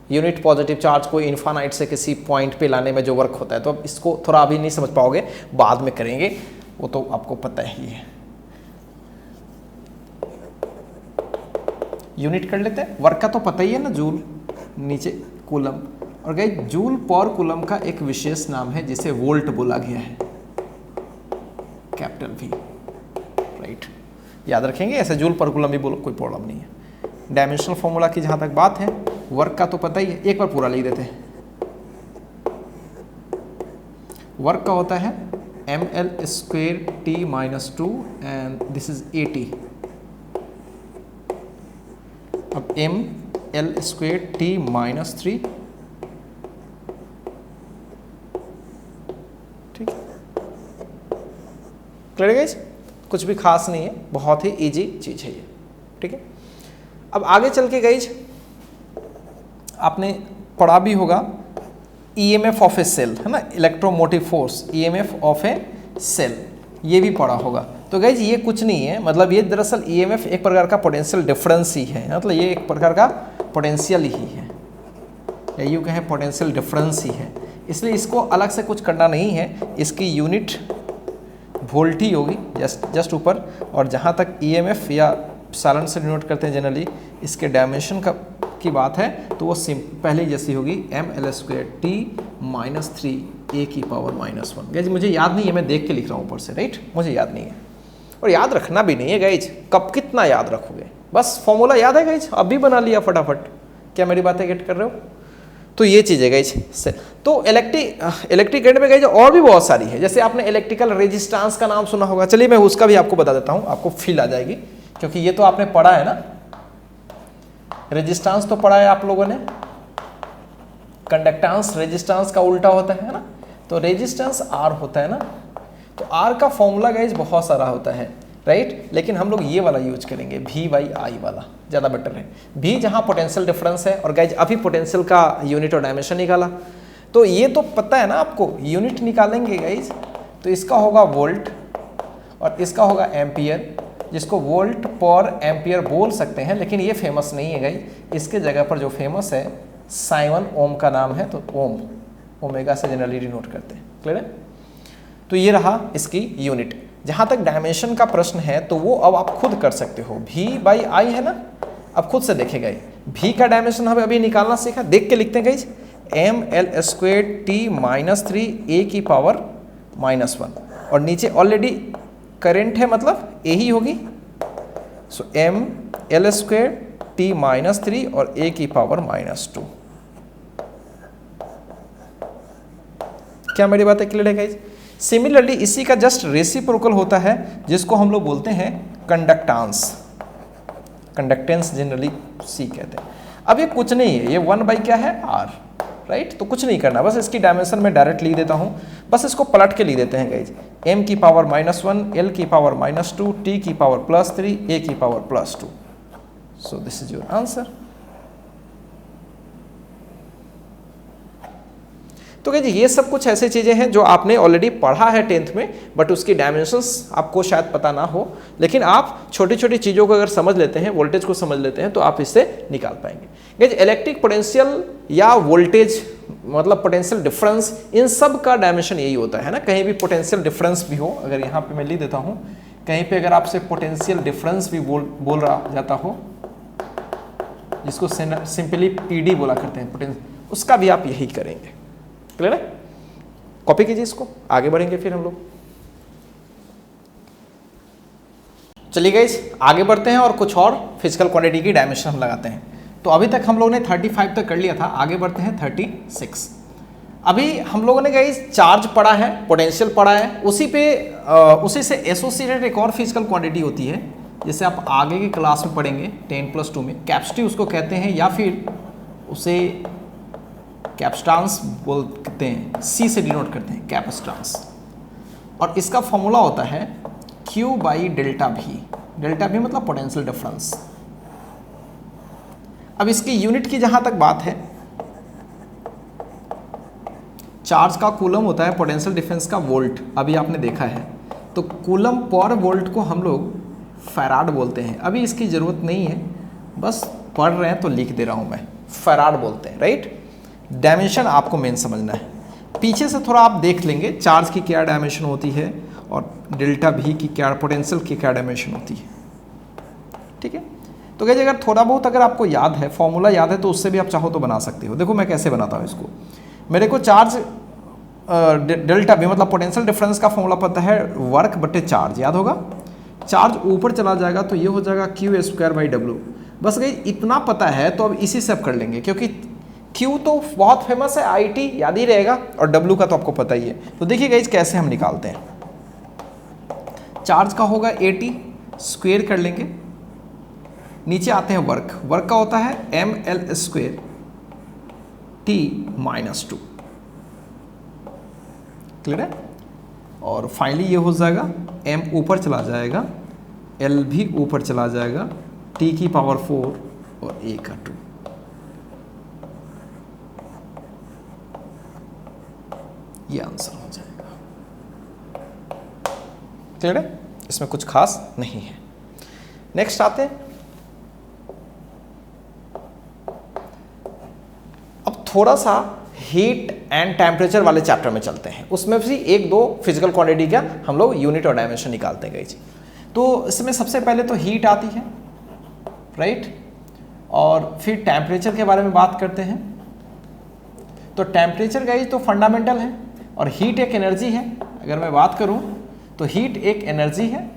यूनिट पॉजिटिव चार्ज को इन्फानाइट से किसी पॉइंट पे लाने में जो वर्क होता है, तो अब इसको थोड़ा अभी नहीं समझ पाओगे, बाद में करेंगे, वो तो आपको पता ही है। यूनिट कर लेते हैं, वर्क का तो पता ही है ना, जूल, नीचे कूलम, और गाइस जूल पर कूलम का एक विशेष नाम है जिसे वोल्ट बोला गया है, कैपिटल V, राइट। याद रखेंगे, ऐसे जूल पर कूलम भी बोलो, कोई प्रॉब्लम नहीं है। डायमेंशनल फॉर्मूला की जहां तक बात है, वर्क का तो पता ही है, एक बार पूरा लिख देते हैं। वर्क का होता है mL²T-2 and this is AT। अब mL²T-3, ठीक है, क्लियर है गाइस, कुछ भी खास नहीं है, बहुत ही इजी चीज है ये, ठीक है। अब आगे चल के गाइस आपने पढ़ा भी होगा EMF ऑफ ए सेल, है ना, electromotive force, EMF of a cell, ये भी पढ़ा होगा। तो गाइज ये कुछ नहीं है, मतलब ये दरअसल EMF एक प्रकार का पोटेंशियल डिफरेंस ही है, मतलब ये एक प्रकार का पोटेंशियल ही है, या यूँ कहें पोटेंशियल डिफरेंस ही है, इसलिए इसको अलग से कुछ करना नहीं है। इसकी यूनिट वोल्ट ही होगी, जस्ट ऊपर, और जहाँ तक EMF या साइलेंट से डिनोट करते हैं जनरली, इसके डायमेंशन की बात है तो वो पहले जैसी होगी, mL²T-3 A⁻1। गाइज मुझे याद नहीं है, मैं देख के लिख रहा हूँ ऊपर से, राइट, मुझे याद नहीं है, और याद रखना भी नहीं है गाइज, कब कितना याद रखोगे, बस फॉर्मूला याद है गाइज, अब भी बना लिया फटाफट। क्या मेरी बातें गेट कर रहे हो? तो ये चीज़ है गाइज। तो इलेक्ट्रिक करंट में गाइज और भी बहुत सारी है, जैसे आपने इलेक्ट्रिकल रेजिस्टेंस का नाम सुना होगा, चलिए मैं उसका भी आपको बता देता हूँ, आपको फील आ जाएगी, क्योंकि ये तो आपने पढ़ा है ना, रेजिस्टेंस तो पढ़ा है आप लोगों ने, कंडक्टेंस रेजिस्टेंस का उल्टा होता है ना, तो रेजिस्टेंस R होता है ना, तो R का फॉर्मूला गाइज बहुत सारा होता है, राइट, लेकिन हम लोग ये वाला यूज करेंगे, V/I वाला, ज़्यादा बेटर है। V जहाँ पोटेंशियल डिफरेंस है, और गाइज अभी पोटेंशियल का यूनिट और डायमेंशन निकाला, तो ये तो पता है ना आपको, यूनिट निकालेंगे गाइज, तो इसका होगा वोल्ट और इसका होगा एम्पियर, जिसको वोल्ट पर एम्पियर बोल सकते हैं, लेकिन ये फेमस नहीं है गाइज, इसके जगह पर जो फेमस है साइमन ओम का नाम है, तो ओम, ओमेगा से जनरली डिनोट करते हैं, क्लियर है। तो ये रहा इसकी यूनिट। जहाँ तक डायमेंशन का प्रश्न है तो वो अब आप खुद कर सकते हो, V/I है ना, अब खुद से देखेगा, V का डायमेंशन हमें अभी निकालना सीखा, देख के लिखते हैं गाइज, mL²T-3 A⁻1, और नीचे ऑलरेडी करंट है, मतलब A ही होगी, सो mL²T-3 और A⁻2। क्या मेरी बात है क्लियर है गाइज? सिमिलरली इसी का जस्ट रेसिप्रोकल होता है, जिसको हम लोग बोलते हैं कंडक्टेंस, कंडक्टेंस जनरली C कहते हैं। अब ये कुछ नहीं है, ये 1 क्या है, R, राइट, तो कुछ नहीं करना, बस इसकी डायमेंशन में डायरेक्ट लिख देता हूँ, बस इसको पलट के लिख देते हैं guys, m⁻1, l⁻2, t⁻3, a⁻2, so this is your answer. तो गाइज ये सब कुछ ऐसे चीज़ें हैं जो आपने ऑलरेडी पढ़ा है 10th में, बट उसकी डायमेंशंस आपको शायद पता ना हो, लेकिन आप छोटी छोटी चीज़ों को अगर समझ लेते हैं, वोल्टेज को समझ लेते हैं, तो आप इससे निकाल पाएंगे। गाइज इलेक्ट्रिक पोटेंशियल या वोल्टेज मतलब पोटेंशियल डिफरेंस, इन सब का डायमेंशन यही होता है ना। कहीं भी पोटेंशियल डिफरेंस भी हो, अगर यहाँ पे मैं लिख देता हूँ, कहीं पे अगर आपसे पोटेंशियल डिफरेंस भी बोल रहा जाता हो, जिसको सिंपली पीडी बोला करते हैं पोटेंशियल, उसका भी आप यही करेंगे। क्लियर है? कॉपी कीजिए इसको, आगे बढ़ेंगे फिर हम लोग। चलिए गाइस आगे बढ़ते हैं और कुछ और फिजिकल क्वांटिटी की डायमेंशन हम लगाते हैं। तो अभी तक हम लोगों ने 35 तक कर लिया था, आगे बढ़ते हैं 36। अभी हम लोगों ने गाइस चार्ज पढ़ा है, पोटेंशियल पढ़ा है, उसी से एसोसिएटेड एक और फिजिकल क्वांटिटी होती है, जैसे आप आगे की क्लास में पढ़ेंगे 10+2 में, कैपेसिटी उसको कहते हैं, या फिर उसे कैपेसिटेंस बोलते हैं, सी से डिनोट करते हैं कैपेसिटेंस। और इसका फॉर्मूला होता है Q/ΔV। डेल्टा भी मतलब पोटेंशियल डिफरेंस। अब इसकी यूनिट की जहां तक बात है, चार्ज का कूलम होता है, पोटेंशियल डिफरेंस का वोल्ट, अभी आपने देखा है। तो कूलम पर वोल्ट को हम लोग फैराड बोलते हैं। अभी इसकी ज़रूरत नहीं है, बस पढ़ रहे हैं तो लिख दे रहा हूं मैं, फैराड बोलते हैं, राइट। डायमेंशन आपको मेन समझना है, पीछे से थोड़ा आप देख लेंगे चार्ज की क्या डायमेंशन होती है और डेल्टा भी की क्या, पोटेंशियल की क्या डायमेंशन होती है, ठीक है। तो कहिए अगर थोड़ा बहुत अगर आपको याद है, फॉर्मूला याद है, तो उससे भी आप चाहो तो बना सकते हो। देखो मैं कैसे बनाता हूँ इसको। मेरे को चार्ज डेल्टा भी मतलब पोटेंशियल डिफरेंस का फॉर्मूला पता है, वर्क बटे चार्ज, याद होगा। चार्ज ऊपर चला जाएगा तो ये हो जाएगा Q²/W। बस गई इतना पता है, तो अब इसी से आप कर लेंगे, क्योंकि Q तो बहुत फेमस है, IT याद ही रहेगा, और W का तो आपको पता ही है। तो देखिए गाइस कैसे हम निकालते हैं। चार्ज का होगा 80, स्क्वायर कर लेंगे, नीचे आते हैं वर्क का होता है mL² T-2। क्लियर है? और फाइनली ये हो जाएगा, m ऊपर चला जाएगा, l भी ऊपर चला जाएगा, T⁴ और a का 2। ये आंसर हो जाएगा। क्लियर है? इसमें कुछ खास नहीं है। नेक्स्ट आते हैं, अब थोड़ा सा हीट एंड टेम्परेचर वाले चैप्टर में चलते हैं। उसमें भी एक दो फिजिकल क्वांटिटी का हम लोग यूनिट और डायमेंशन निकालते हैं गाइस। तो इसमें सबसे पहले तो हीट आती है, राइट, और फिर टेम्परेचर के बारे में बात करते हैं। तो टेम्परेचर गाइस तो फंडामेंटल है, और हीट एक एनर्जी है। अगर मैं बात करूं तो हीट एक एनर्जी है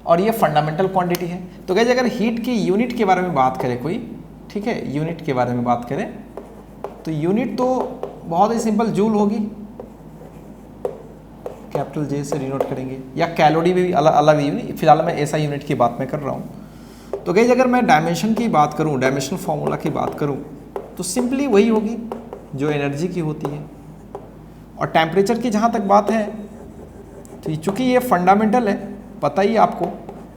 और ये फंडामेंटल क्वांटिटी है। तो गाइस अगर हीट की यूनिट के बारे में बात करें कोई, ठीक है, यूनिट के बारे में बात करें तो यूनिट तो बहुत ही सिंपल, जूल होगी, कैपिटल J से डिनोट करेंगे, या कैलोरी भी अलग यूनिट, फिलहाल मैं ऐसा यूनिट की बात मैं कर रहा हूँ। तो गाइस अगर मैं डायमेंशन की बात करूँ, डायमेंशनल फॉर्मूला की बात करूँ, तो सिंपली वही होगी जो एनर्जी की होती है। और टेम्परेचर की जहाँ तक बात है, तो चूँकि ये फंडामेंटल है, पता ही आपको,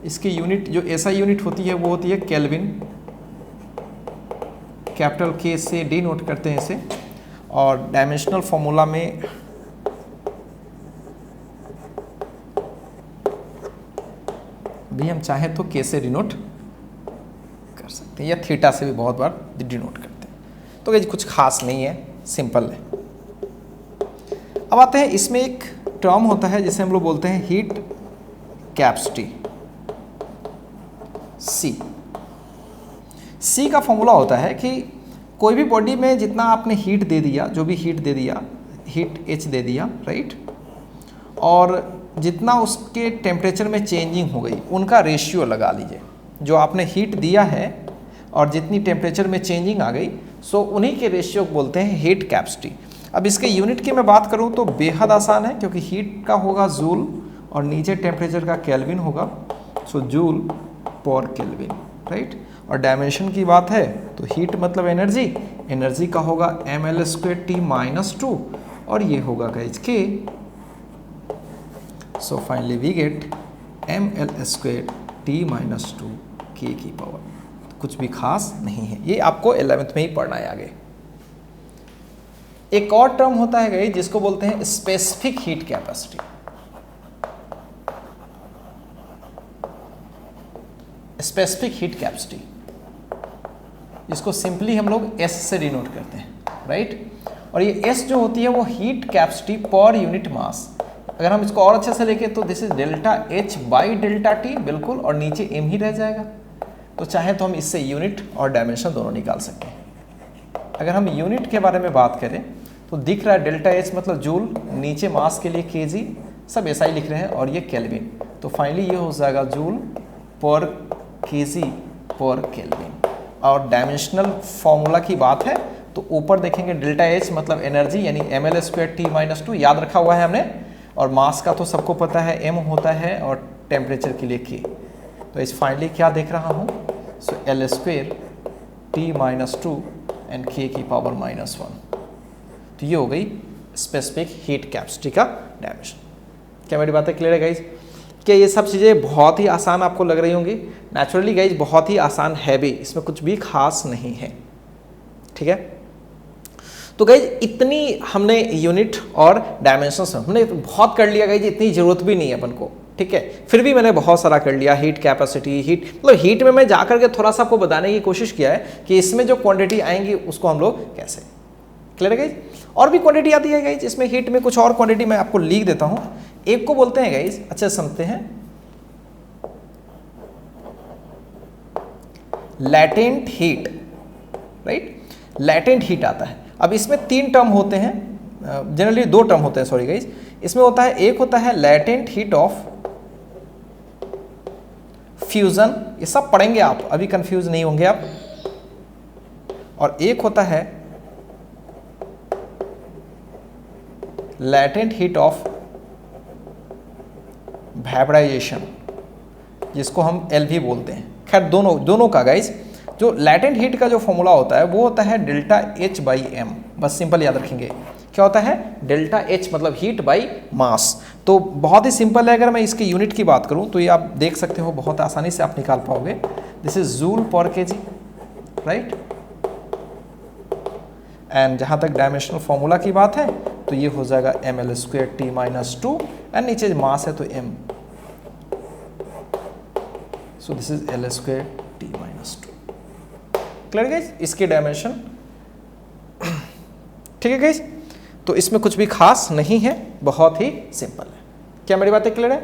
इसकी यूनिट जो ऐसा यूनिट होती है वो होती है केल्विन, कैपिटल K से डी नोट करते हैं इसे। और डायमेंशनल फॉर्मूला में भी हम चाहें तो K से डिनोट कर सकते हैं, या थीटा से भी बहुत बार डिनोट करते हैं। तो ये कुछ खास नहीं है, सिंपल है। अब आते हैं, इसमें एक टर्म होता है जिसे हम लोग बोलते हैं हीट कैपेसिटी, C का फॉर्मूला होता है कि कोई भी बॉडी में जितना आपने हीट दे दिया, जो भी हीट दे दिया, हीट H दे दिया, राइट, और जितना उसके टेम्परेचर में चेंजिंग हो गई, उनका रेशियो लगा लीजिए। जो आपने हीट दिया है और जितनी टेम्परेचर में चेंजिंग आ गई, सो उन्हीं के रेशियो को बोलते हैं हीट कैपेसिटी। अब इसके यूनिट की मैं बात करूं तो बेहद आसान है, क्योंकि हीट का होगा जूल और नीचे टेम्परेचर का केल्विन होगा, सो जूल पर केल्विन, राइट। और डायमेंशन की बात है तो हीट मतलब एनर्जी, एनर्जी का होगा mL² T-2 और ये होगा guys K। So finally we get mL² T-2 K की पावर। कुछ भी खास नहीं है, ये आपको 11th में ही पढ़ना है आगे। एक और टर्म होता है गाइस जिसको बोलते हैं specific heat capacity. Specific heat capacity जिसको सिंपली हम लोग S से डिनोट करते हैं, राइट। और ये S जो होती है वो heat capacity per unit mass. अगर हम इसको और अच्छे से लेके तो this is delta H by delta T, बिल्कुल, और नीचे M ही रह जाएगा। तो चाहे तो हम इससे यूनिट और डायमेंशन दोनों निकाल सकते हैं। अगर हम यूनिट के बारे में बात करें तो दिख रहा है डेल्टा H मतलब जूल, नीचे मास के लिए केजी, सब ऐसा ही लिख रहे हैं, और ये केल्विन। तो फाइनली ये हो जाएगा जूल पर केजी पर केल्विन। और डायमेंशनल फॉर्मूला की बात है तो ऊपर देखेंगे डेल्टा H मतलब एनर्जी यानी mL²T-2 याद रखा हुआ है हमने, और मास का तो सबको पता है m होता है, और टेम्परेचर के लिए k। तो इस फाइनली क्या देख रहा हूँ, सो L²T-2 एंड k की पावर -1। तो ये हो गई स्पेसिफिक हीट कैपेसिटी का डायमेंशन। क्या मेरी बातें क्लियर है गाइज? क्या ये सब चीज़ें बहुत ही आसान आपको लग रही होंगी? नेचुरली गाइज बहुत ही आसान है भी, इसमें कुछ भी खास नहीं है, ठीक है। तो गाइज इतनी हमने यूनिट और डायमेंशंस हमने बहुत कर लिया गाइज, इतनी ज़रूरत भी नहीं है अपन को, ठीक है। फिर भी मैंने बहुत सारा कर लिया, हीट कैपेसिटी, हीट मतलब हीट में मैं जाकर के थोड़ा सा आपको बताने की कोशिश किया है कि इसमें जो क्वांटिटी आएंगी उसको हम लोग कैसे, क्लियर है गाइज। और भी क्वांटिटी आती है गाइज इसमें, हीट में कुछ और क्वांटिटी मैं आपको लिख देता हूँ। एक को बोलते हैं गाइज, अच्छे से समझते हैं, latent heat, right. Latent heat आता है। अब इसमें 3 टर्म होते हैं, जनरली 2 टर्म होते हैं, सॉरी गाइज। इसमें होता है, एक होता है लैटेंट हीट ऑफ फ्यूजन, ये सब पढ़ेंगे आप, अभी कंफ्यूज नहीं होंगे आप। और एक होता है लैटेंट हीट ऑफ वेपराइजेशन, जिसको हम LV बोलते हैं। खैर दोनों का गाइज, जो लैटेंट हीट का जो फॉर्मूला होता है वो होता है डेल्टा H बाई M, बस सिंपल याद रखेंगे। क्या होता है? डेल्टा H मतलब हीट बाई मास। तो बहुत ही सिंपल है। अगर मैं इसकी यूनिट की बात करूं तो ये आप देख सकते हो, बहुत आसानी से आप निकाल पाओगे। दिस इज जूल पर केजी, राइट। एंड जहां तक डायमेंशनल फॉर्मूला की बात है तो ये हो जाएगा mL²T-2 एंड नीचे मास है तो M, so this is L²T-2। Clear guys? इसके डायमेंशन, ठीक है गाइस। तो इसमें कुछ भी खास नहीं है, बहुत ही सिंपल है। क्या मेरी बातें क्लियर है?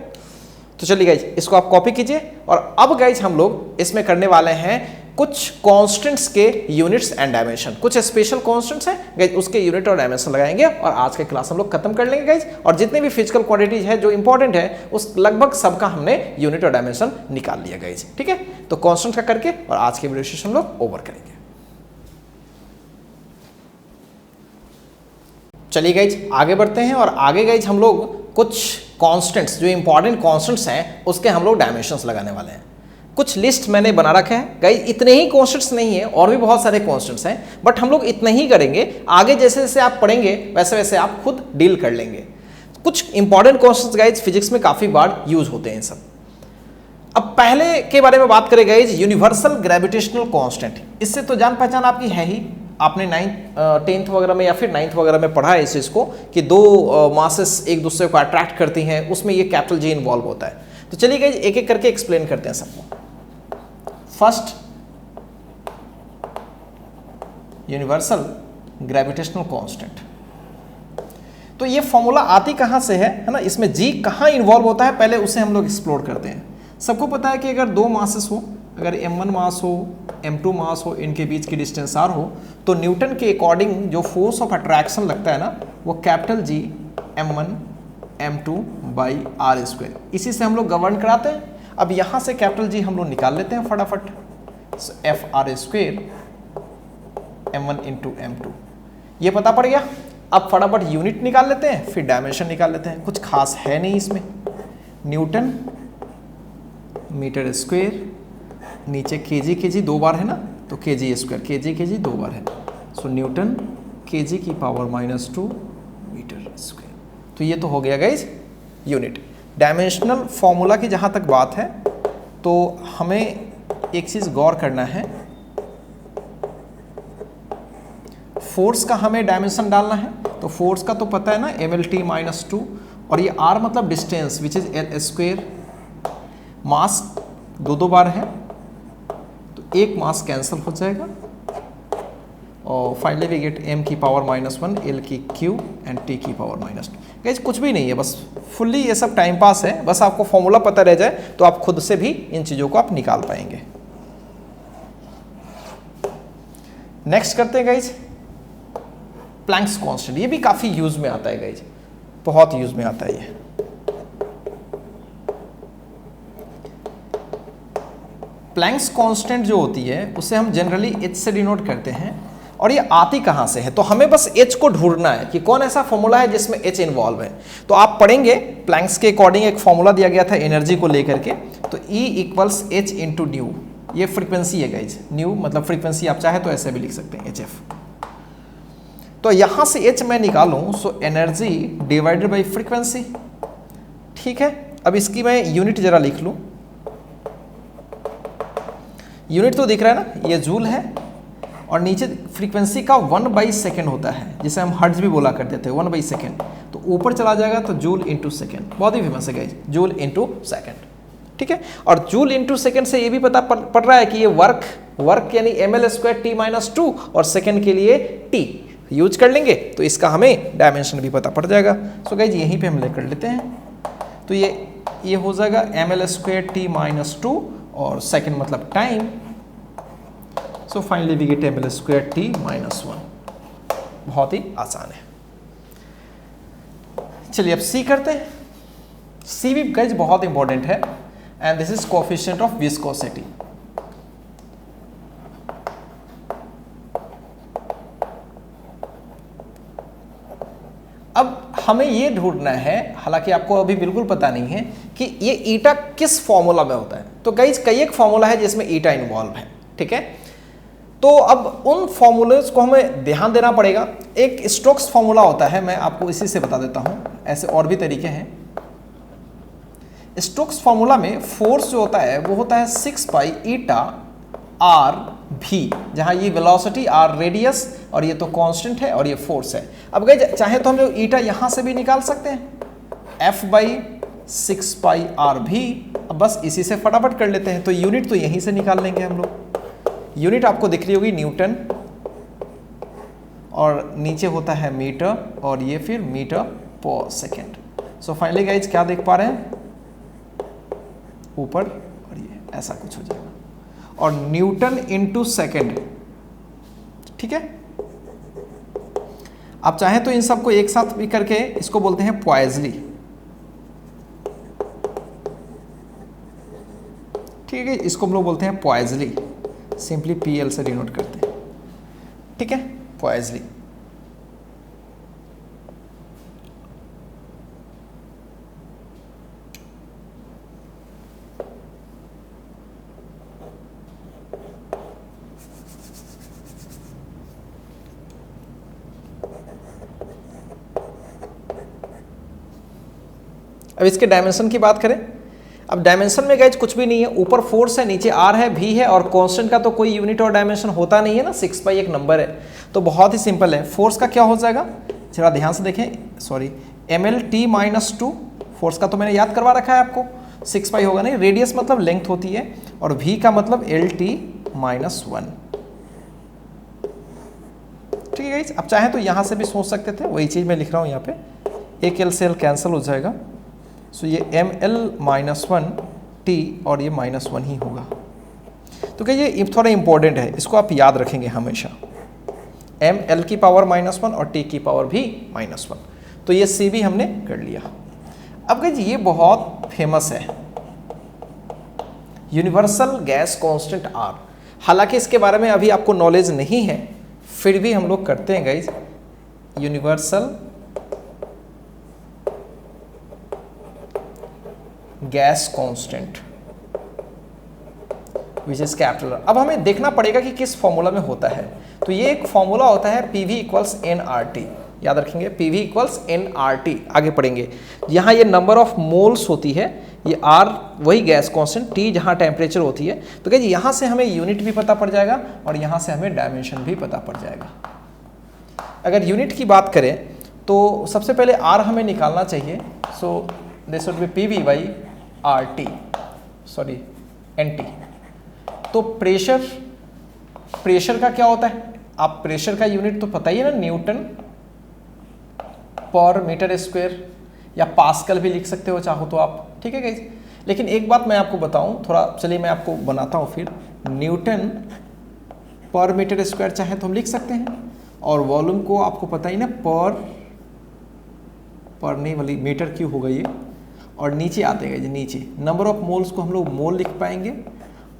तो चलिए गाइज इसको आप कॉपी कीजिए। और अब गाइज हम लोग इसमें करने वाले हैं कुछ कांस्टेंट्स के यूनिट्स एंड डायमेंशन, कुछ स्पेशल कांस्टेंट्स हैं गाइज, उसके यूनिट और डायमेंशन लगाएंगे और आज के क्लास हम लोग खत्म कर लेंगे गाइज। और जितने भी फिजिकल क्वांटिटीज है जो इंपॉर्टेंट है उस लगभग सबका हमने यूनिट और डायमेंशन निकाल लिया गाइज, ठीक है। तो कांस्टेंट्स का करके और आज के वीडियो सेशन हम लोग ओवर करेंगे। चलिए गाइज आगे बढ़ते हैं और आगे गाइज हम लोग कुछ कांस्टेंट्स जो इंपॉर्टेंट कांस्टेंट्स हैं उसके हम लोग डायमेंशंस लगाने वाले हैं। कुछ लिस्ट मैंने बना रखा है गाइज, इतने ही कांस्टेंट्स नहीं है, और भी बहुत सारे कांस्टेंट्स हैं, बट हम लोग इतने ही करेंगे। आगे जैसे जैसे आप पढ़ेंगे वैसे वैसे आप खुद डील कर लेंगे। कुछ इंपॉर्टेंट कांस्टेंट्स गाइज फिजिक्स में काफी बार यूज होते हैं सब। अब पहले के बारे में बात करें गाइज, यूनिवर्सल ग्रेविटेशनल कांस्टेंट। इससे तो जान पहचान आपकी है ही, आपने 10th वगैरह में या फिर 9th वगैरह में पढ़ा है इस चीज़ को कि दो मासेस एक दूसरे को अट्रैक्ट करती हैं, उसमें ये कैपिटल G इन्वॉल्व होता है। तो चलिए गाइज एक एक करके एक्सप्लेन करते हैं सबको। First, universal gravitational constant. तो ये फॉर्मूला आती कहाँ से है ना, इसमें G कहाँ इन्वॉल्व होता है पहले उसे हम लोग एक्सप्लोर करते हैं। सबको पता है कि अगर दो मासेस हो, अगर M1 मास हो M2 मास हो, इनके बीच की डिस्टेंस r हो, तो न्यूटन के अकॉर्डिंग जो फोर्स ऑफ अट्रैक्शन लगता है ना वो capital G M1 M2 by r², इसी से हम लोग गवर्न कराते हैं। अब यहाँ से कैपिटल G हम लोग निकाल लेते हैं फटाफट, F(r²) M1 इंटू M2, ये पता पड़ गया। अब फटाफट यूनिट निकाल लेते हैं, फिर डायमेंशन निकाल लेते हैं। कुछ खास है नहीं इसमें, न्यूटन मीटर स्क्वेयर, नीचे kg दो बार है ना तो kg² kg दो बार है, सो न्यूटन kg की पावर -2 मीटर स्क्वेयर। तो ये तो हो गया गाइज यूनिट। डायमेंशनल फॉर्मूला की जहाँ तक बात है तो हमें एक चीज़ गौर करना है, फोर्स का हमें डायमेंशन डालना है। तो फोर्स का तो पता है ना mL(T-2), और ये r मतलब डिस्टेंस विच इज L²। मास दो बार है तो एक मास कैंसिल हो जाएगा, और फाइनली वी गेट m की पावर -1 l की q एंड t की पावर -2। गाइस कुछ भी नहीं है, बस फुल्ली ये सब टाइम पास है, बस आपको फॉर्मूला पता रह जाए तो आप खुद से भी इन चीज़ों को आप निकाल पाएंगे। नेक्स्ट करते हैं गाइज प्लैंक्स कांस्टेंट। ये भी काफ़ी यूज में आता है गाइज, बहुत यूज में आता है ये। प्लैंक्स कांस्टेंट जो होती है उसे हम जनरली h से डिनोट करते हैं, और ये आती कहाँ से है, तो हमें बस h को ढूंढना है कि कौन ऐसा फॉर्मूला है जिसमें h इन्वॉल्व है। तो आप पढ़ेंगे प्लैंक्स के अकॉर्डिंग एक फॉर्मूला दिया गया था एनर्जी को लेकर के, तो E equals h into new, ये फ्रीक्वेंसी है गाइज, न्यू मतलब फ्रीक्वेंसी, आप चाहे तो ऐसे भी लिख सकते हैं hf। तो यहां से h मैं निकालूं, so energy divided by frequency, ठीक है। अब इसकी मैं यूनिट जरा लिख लूं, यूनिट तो दिख रहा है ना, ये जूल है, और नीचे फ्रीक्वेंसी का 1/सेकेंड होता है, जिसे हम हर्ट्ज भी बोला करते थे, 1/सेकेंड, तो ऊपर चला जाएगा तो जूल इंटू सेकेंड, बहुत ही फेमस है गाइज, जूल इंटू सेकेंड, ठीक है। और जूल इंटू सेकेंड से ये भी पता पड़ रहा है कि ये वर्क यानी ml² t-2 और सेकेंड के लिए t यूज कर लेंगे तो इसका हमें डायमेंशन भी पता पड़ जाएगा। सो गाइज यहीं पे हम ले कर लेते हैं, तो ये हो जाएगा ml² t-2 और सेकेंड मतलब time, so finally we get ml² t-1। बहुत ही आसान है। चलिए अब सी करते हैं। सी भी गाइज बहुत इंपॉर्टेंट है, and this is coefficient of viscosity. अब हमें ये ढूंढना है, हालांकि आपको अभी बिल्कुल पता नहीं है कि ये ईटा किस फॉर्मूला में होता है। तो गाइज कई एक फॉर्मूला है जिसमें ईटा इन्वॉल्व है, ठीक है। तो अब उन फॉर्मूलेस को हमें ध्यान देना पड़ेगा। एक स्टोक्स फॉर्मूला होता है, मैं आपको इसी से बता देता हूं, ऐसे और भी तरीके हैं। स्टोक्स फॉर्मूला में फोर्स जो होता है वो होता है 6 पाई ईटा आर भी, जहां ये वेलोसिटी आर रेडियस और ये तो कांस्टेंट है और ये फोर्स है। अब गाइस चाहे तो हम लोग ईटा यहां से भी निकाल सकते हैं, F/6 पाई आर भी। अब बस इसी से फटाफट कर लेते हैं, तो यूनिट तो यहीं से निकाल लेंगे हम लोग। यूनिट आपको दिख रही होगी न्यूटन, और नीचे होता है मीटर और ये फिर मीटर पर सेकेंड। सो फाइनली गाइज क्या देख पा रहे हैं, ऊपर और ये ऐसा कुछ हो जाएगा, और न्यूटन इंटू सेकेंड, ठीक है। आप चाहें तो इन सबको एक साथ भी करके इसको बोलते हैं पॉइजली, ठीक है। इसको हम लोग बोलते हैं पॉइजली, सिंपली PL से डिनोट करते हैं, ठीक है, पॉइजली। अब इसके डायमेंशन की बात करें, अब डायमेंशन में गाइज कुछ भी नहीं है, ऊपर फोर्स है, नीचे आर है, भी है, और कांस्टेंट का तो कोई यूनिट और डायमेंशन होता नहीं है ना, 6 पाई एक नंबर है, तो बहुत ही सिंपल है। फोर्स का क्या हो जाएगा, जरा ध्यान से देखें, सॉरी, ml t-2, फोर्स का तो मैंने याद करवा रखा है आपको, 6 पाई होगा नहीं, रेडियस मतलब लेंथ होती है, और v का मतलब LT-1, ठीक है गाइज। अब चाहे तो यहाँ से भी सोच सकते थे, वही चीज़ मैं लिख रहा हूँ यहाँ पे, एक L से L कैंसिल हो जाएगा, सो ये ml-1 t और ये -1 ही होगा। तो क्या ये थोड़ा इंपॉर्टेंट है, इसको आप याद रखेंगे हमेशा, ml की पावर -1 और t की पावर भी -1। तो ये c भी हमने कर लिया। अब गाइस ये बहुत फेमस है, यूनिवर्सल गैस कांस्टेंट R। हालांकि इसके बारे में अभी आपको नॉलेज नहीं है, फिर भी हम लोग करते हैं guys, universal gas constant which is capital. अब हमें देखना पड़ेगा कि किस फॉर्मूला में होता है। तो ये एक फॉर्मूला होता है PV इक्वल्स nRT, याद रखेंगे, PV इक्वल्स nRT। आगे पढ़ेंगे, यहाँ ये नंबर ऑफ मोल्स होती है, ये R वही गैस कांस्टेंट, T जहाँ टेम्परेचर होती है। तो क्या यहाँ से हमें यूनिट भी पता पड़ जाएगा और यहाँ से हमें डायमेंशन भी पता पड़ जाएगा। अगर यूनिट की बात करें तो सबसे पहले R हमें निकालना चाहिए, so this would be PV by RT, NT। तो प्रेशर का क्या होता है, आप प्रेशर का यूनिट तो पता ही है ना, न्यूटन पर मीटर स्क्वायर, या पास्कल भी लिख सकते हो चाहो तो आप, ठीक है गाइस। लेकिन एक बात मैं आपको बताऊं, थोड़ा चलिए मैं आपको बनाता हूं फिर, न्यूटन पर मीटर स्क्वायर चाहे तो हम लिख सकते हैं, और वॉल्यूम को आपको पता ही ना, पर नहीं वाली मीटर क्यूब होगा ये, और नीचे आते हैं नीचे नंबर ऑफ मोल्स को हम लोग मोल लिख पाएंगे,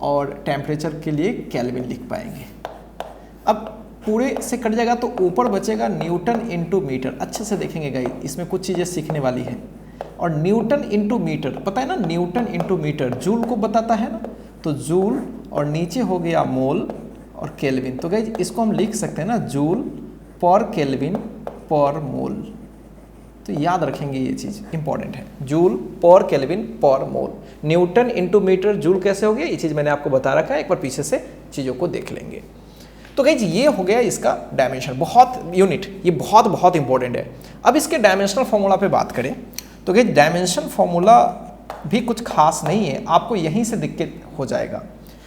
और टेम्परेचर के लिए केल्विन लिख पाएंगे। अब पूरे से कट जाएगा तो ऊपर बचेगा न्यूटन इंटू मीटर। अच्छे से देखेंगे गाइस, इसमें कुछ चीज़ें सीखने वाली है। और न्यूटन इंटू मीटर पता है ना, न्यूटन इंटू मीटर जूल को बताता है ना, तो जूल, और नीचे हो गया मोल और केल्विन। तो गाइस इसको हम लिख सकते हैं ना, जूल पर केल्विन पर मोल। तो याद रखेंगे, ये चीज़ इंपॉर्टेंट है, जूल पर केल्विन पर मोल। न्यूटन इंटू मीटर जूल कैसे हो गया, ये चीज़ मैंने आपको बता रखा है, एक बार पीछे से चीज़ों को देख लेंगे। तो गाइस ये हो गया इसका डायमेंशन, बहुत यूनिट, ये बहुत इंपॉर्टेंट है। अब इसके डायमेंशनल फॉर्मूला पे बात करें तो गाइस डायमेंशन फॉर्मूला भी कुछ खास नहीं है, आपको यहीं से दिक्कत हो जाएगा।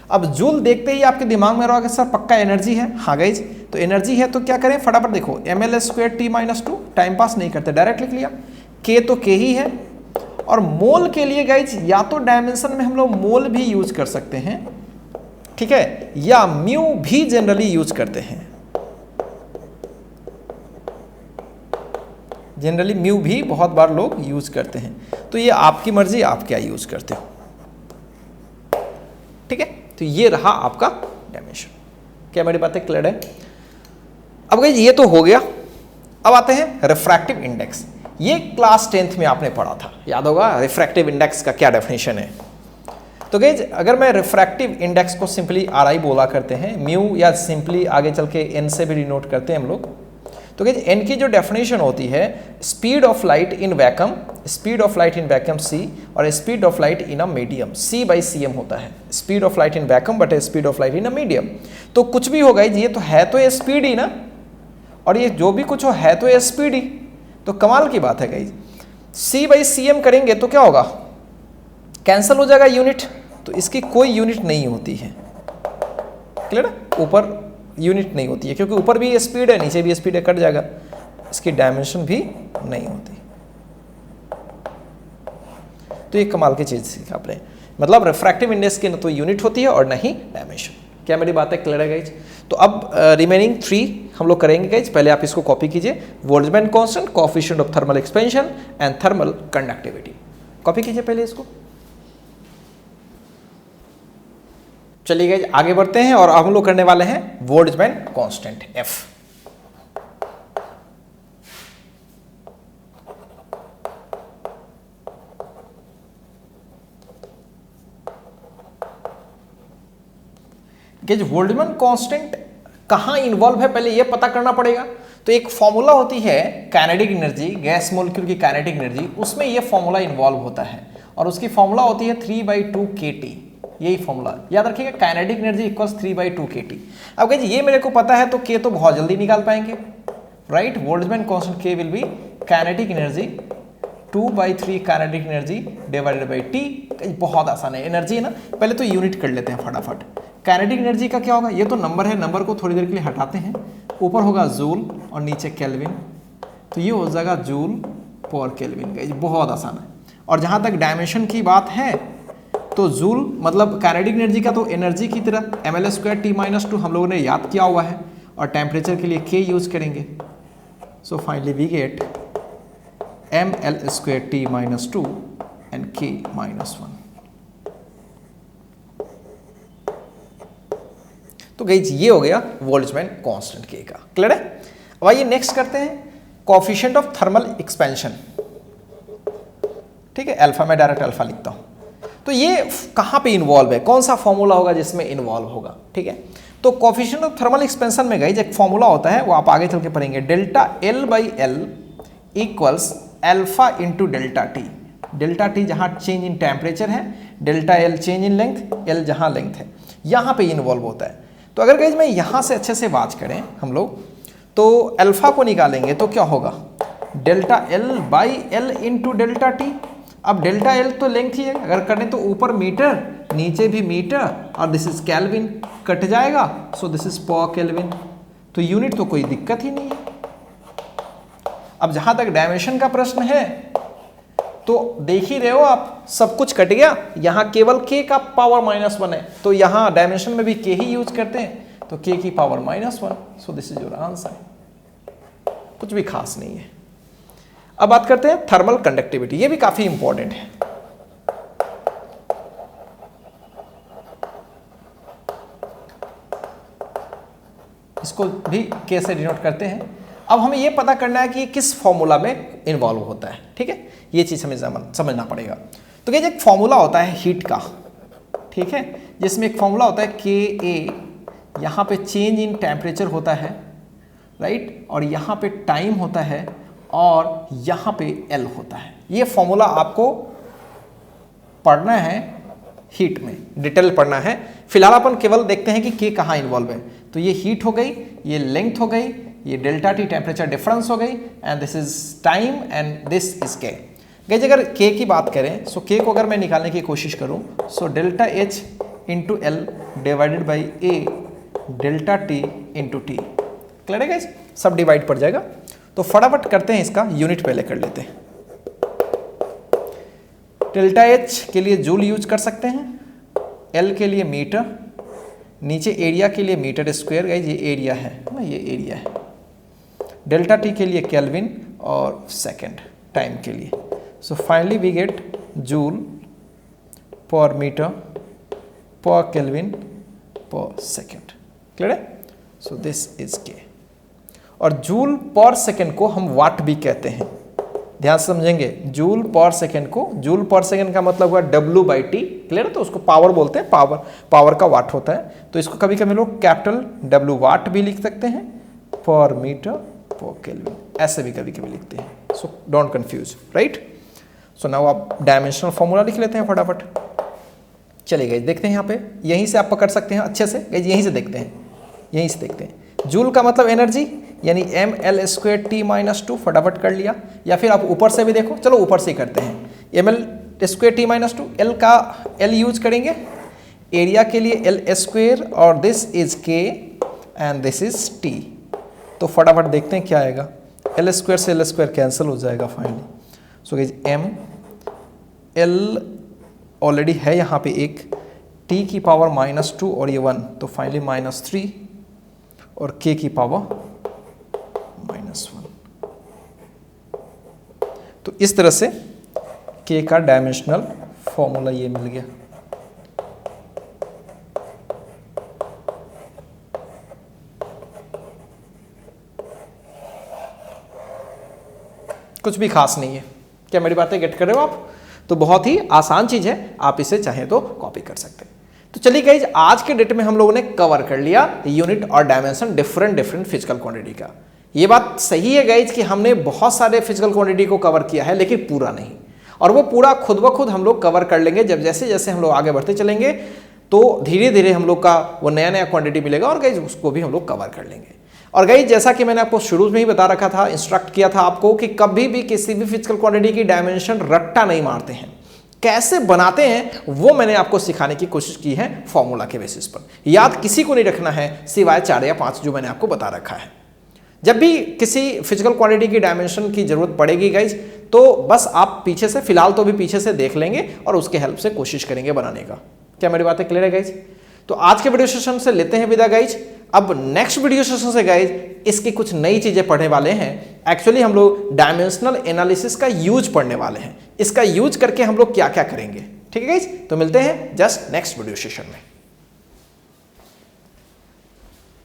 अब जूल देखते ही आपके दिमाग में रहोगे सर पक्का एनर्जी है। हाँ गाइज, तो एनर्जी है तो क्या करें, फटाफट देखो, ml² T-2, टाइम पास नहीं करते, डायरेक्ट लिख लिया। के तो के ही है, और मोल के लिए गाइज या तो डायमेंशन में हम लोग मोल भी यूज कर सकते हैं, ठीक है, या म्यू भी जनरली यूज करते हैं। जनरली म्यू भी बहुत बार लोग यूज करते हैं, तो ये आपकी मर्जी, आप क्या यूज करते हो, ठीक है। तो ये रहा आपका डायमेंशन। क्या मेरी बातें क्लियर है? अब गाइस ये तो हो गया। अब आते हैं रिफ्रैक्टिव इंडेक्स। ये क्लास 10th में आपने पढ़ा था, याद होगा रिफ्रैक्टिव इंडेक्स का क्या डेफिनेशन है। तो गाइस अगर मैं रिफ्रैक्टिव इंडेक्स को सिंपली RI बोला करते हैं, म्यू या सिंपली आगे चल के N से भी डिनोट करते हैं हम लोग। तो गाइस N की जो डेफिनेशन होती है, speed of light in vacuum, speed of light in vacuum C, और speed of light in a medium C/cm होता है। Speed of light in vacuum but speed of light in a medium. तो कुछ भी होगा ये तो है तो ये स्पीड ही ना, और ये जो भी कुछ हो है तो ये स्पीड ही। तो कमाल की बात है गाइस, C/cm करेंगे तो क्या होगा, कैंसिल हो जाएगा यूनिट, तो इसकी कोई यूनिट नहीं होती है, क्लियर है, ऊपर यूनिट नहीं होती है क्योंकि ऊपर भी स्पीड है नीचे भी स्पीड है, कट जाएगा, इसकी डायमेंशन भी नहीं होती। तो ये कमाल की चीज सीखा आपने, मतलब रिफ्रैक्टिव इंडेक्स की न तो यूनिट होती है और न ही डायमेंशन। क्या मेरी बात है क्लियर है गाइज? तो अब रिमेनिंग 3 हम लोग करेंगे गाइज। पहले आप इसको कॉपी कीजिए, Boltzmann constant, coefficient of thermal expansion and thermal conductivity. Copy कीजिए पहले इसको। चलिए गाइज आगे बढ़ते हैं, और अब हम लोग करने वाले हैं Boltzmann constant F। Boltzmann constant कहां इन्वॉल्व है पहले ये पता करना पड़ेगा। तो एक फॉर्मूला होती है काइनेटिक एनर्जी, गैस मॉलिक्यूल की काइनेटिक एनर्जी, उसमें ये फॉर्मूला इन्वॉल्व होता है, और उसकी फॉर्मूला होती है 3/2 kT। यही फॉर्मूला याद रखिएगा, काइनेटिक एनर्जी इक्वल्स 3/2 kT। अब गाइस ये मेरे को पता है तो K तो बहुत जल्दी निकाल पाएंगे, right. Boltzmann constant K will be kinetic energy 2/3 kinetic energy divided by T। बहुत आसान है, एनर्जी है ना, पहले तो यूनिट कर लेते हैं फटाफट। काइनेटिक एनर्जी का क्या होगा, ये तो नंबर है, नंबर को थोड़ी देर के लिए हटाते हैं, ऊपर होगा जूल और नीचे केल्विन, तो ये हो जाएगा जूल पर केल्विन। गाइस बहुत आसान है। और जहाँ तक डायमेंशन की बात है तो जूल मतलब काइनेटिक एनर्जी का तो एनर्जी की तरह ml² T-2 हम लोगों ने याद किया हुआ है, और टेम्परेचर के लिए K यूज करेंगे। So finally we get ml² T-2 and K-1। तो गाइस ये हो गया बोल्ट्जमैन कांस्टेंट K का, क्लियर है। अब आइए नेक्स्ट करते हैं कोएफिशिएंट ऑफ थर्मल एक्सपेंशन, ठीक है, अल्फा, मैं डायरेक्ट अल्फा लिखता हूं। तो ये कहां पे इन्वॉल्व है, कौन सा फॉर्मूला होगा जिसमें इन्वॉल्व होगा, ठीक है। तो कोएफिशिएंट ऑफ थर्मल एक्सपेंशन में गाइस एक फॉर्मूला होता है, वो आप आगे चल के पढ़ेंगे, delta L/L equals alpha into delta T। Delta T जहां चेंज इन टेम्परेचर है, delta L change in length, L जहां लेंथ है, यहां पे इन्वॉल्व होता है। तो अगर गाइस मैं यहां से अच्छे से बात करें हम लोग, तो अल्फा को निकालेंगे तो क्या होगा, delta L/L into delta T। अब डेल्टा L तो लेंथ ही है, अगर करें तो ऊपर मीटर नीचे भी मीटर, और दिस इज केल्विन, कट जाएगा, सो दिस इज पर केल्विन। तो यूनिट तो कोई दिक्कत ही नहीं है। अब जहां तक डायमेंशन का प्रश्न है तो देख ही रहे हो आप, सब कुछ कट गया, यहां केवल k का पावर -1 है, तो यहां डायमेंशन में भी k ही यूज करते हैं, तो k की power -1, so this is your answer. कुछ भी खास नहीं है। अब बात करते हैं थर्मल कंडक्टिविटी, ये भी काफी इंपॉर्टेंट है। इसको भी k से डिनोट करते हैं। अब हमें यह पता करना है कि ये किस फॉर्मूला में इन्वॉल्व होता है, ठीक है, ये चीज हमें समझना पड़ेगा। तो क्या एक फॉर्मूला होता है हीट का, ठीक है, जिसमें एक फॉर्मूला होता है Ka, यहाँ पे चेंज इन टेम्परेचर होता है, राइट, और यहाँ पे टाइम होता है, और यहाँ पे L होता है। ये फॉर्मूला आपको पढ़ना है, हीट में डिटेल पढ़ना है। फिलहाल अपन केवल देखते हैं कि K कहाँ इन्वॉल्व है। तो ये हीट हो गई, ये लेंथ हो गई, ये डेल्टा टी टेम्परेचर डिफरेंस हो गई, and this is time and this is K। Guys अगर K की बात करें, सो K को अगर मैं निकालने की कोशिश करूं, so delta H into L divided by A delta T into T. Clear है गाइस, सब डिवाइड पड़ जाएगा। तो फटाफट करते हैं, इसका यूनिट पहले कर लेते हैं। डेल्टा H के लिए जूल यूज कर सकते हैं, L के लिए मीटर, नीचे एरिया के लिए मीटर स्क्वायर, गाइस ये एरिया है ना, ये एरिया है। डेल्टा T के लिए केल्विन, और सेकेंड टाइम के लिए। So finally we get joule पर मीटर पर केल्विन पर सेकेंड। क्लियर है, सो दिस इज K। और जूल पर सेकेंड को हम वाट भी कहते हैं, ध्यान से समझेंगे। जूल पर सेकेंड को, जूल पर सेकेंड का मतलब हुआ W/T, क्लियर है, तो उसको पावर बोलते हैं, पावर का वाट होता है। तो इसको कभी कभी लोग कैपिटल W वाट भी लिख सकते हैं, पर मीटर पर केल्विन, ऐसे भी कभी कभी लिखते हैं। So don't confuse, right. So now आप डायमेंशनल फॉर्मूला लिख लेते हैं फटाफट। चलिए गाइस देखते हैं, यहाँ पे यहीं से आप पकड़ सकते हैं अच्छे से। गाइस यहीं से देखते हैं, यहीं से देखते हैं। जूल का मतलब एनर्जी, यानी mL²T-2, फटाफट कर लिया। या फिर आप ऊपर से भी देखो, चलो ऊपर से ही करते हैं। mL²T-2, L का L यूज करेंगे, एरिया के लिए L², और this is K and this is T। तो फटाफट देखते हैं क्या आएगा। L² से L² कैंसिल हो जाएगा finally. So guys m L already है यहाँ पे एक, T की पावर -2 और ये 1, तो फाइनली -3, और K की पावर -1। तो इस तरह से K का डायमेंशनल फॉर्मूला ये मिल गया। कुछ भी खास नहीं है। क्या मेरी बातें गेट कर रहे हो आप? तो बहुत ही आसान चीज है, आप इसे चाहें तो कॉपी कर सकते हैं। तो चलिए गाइज, आज के डेट में हम लोगों ने कवर कर लिया यूनिट और डायमेंशन डिफरेंट फिजिकल क्वांटिटी का। ये बात सही है गाइज कि हमने बहुत सारे फिजिकल क्वांटिटी को कवर किया है, लेकिन पूरा नहीं, और वो पूरा खुद ब खुद हम लोग कवर कर लेंगे। जब जैसे जैसे हम लोग आगे बढ़ते चलेंगे तो धीरे धीरे हम लोग का वो नया क्वांटिटी मिलेगा, और गाइज उसको भी हम लोग कवर कर लेंगे। और गाइज जैसा कि मैंने आपको शुरू में ही बता रखा था, इंस्ट्रक्ट किया था आपको कि कभी भी किसी भी फिजिकल क्वांटिटी की डायमेंशन रट्टा नहीं मारते हैं, कैसे बनाते हैं वो मैंने आपको सिखाने की कोशिश की है फॉर्मूला के बेसिस पर। याद किसी को नहीं रखना है सिवाय 4 या 5 जो मैंने आपको बता रखा है। जब भी किसी फिजिकल क्वांटिटी की डायमेंशन की जरूरत पड़ेगी गाइज, तो बस आप पीछे से, फिलहाल तो भी पीछे से देख लेंगे और उसके हेल्प से कोशिश करेंगे बनाने का। क्या मेरी बातें क्लियर है गाइज? तो आज के वीडियो सेशन से लेते हैं विदा गाइज। अब नेक्स्ट वीडियो सेशन से गाइज इसकी कुछ नई चीजें पढ़ने वाले हैं। एक्चुअली हम लोग डायमेंशनल एनालिसिस का यूज पढ़ने वाले हैं, इसका यूज करके हम लोग क्या क्या करेंगे। ठीक है गाइज, तो मिलते हैं जस्ट नेक्स्ट वीडियो सेशन में।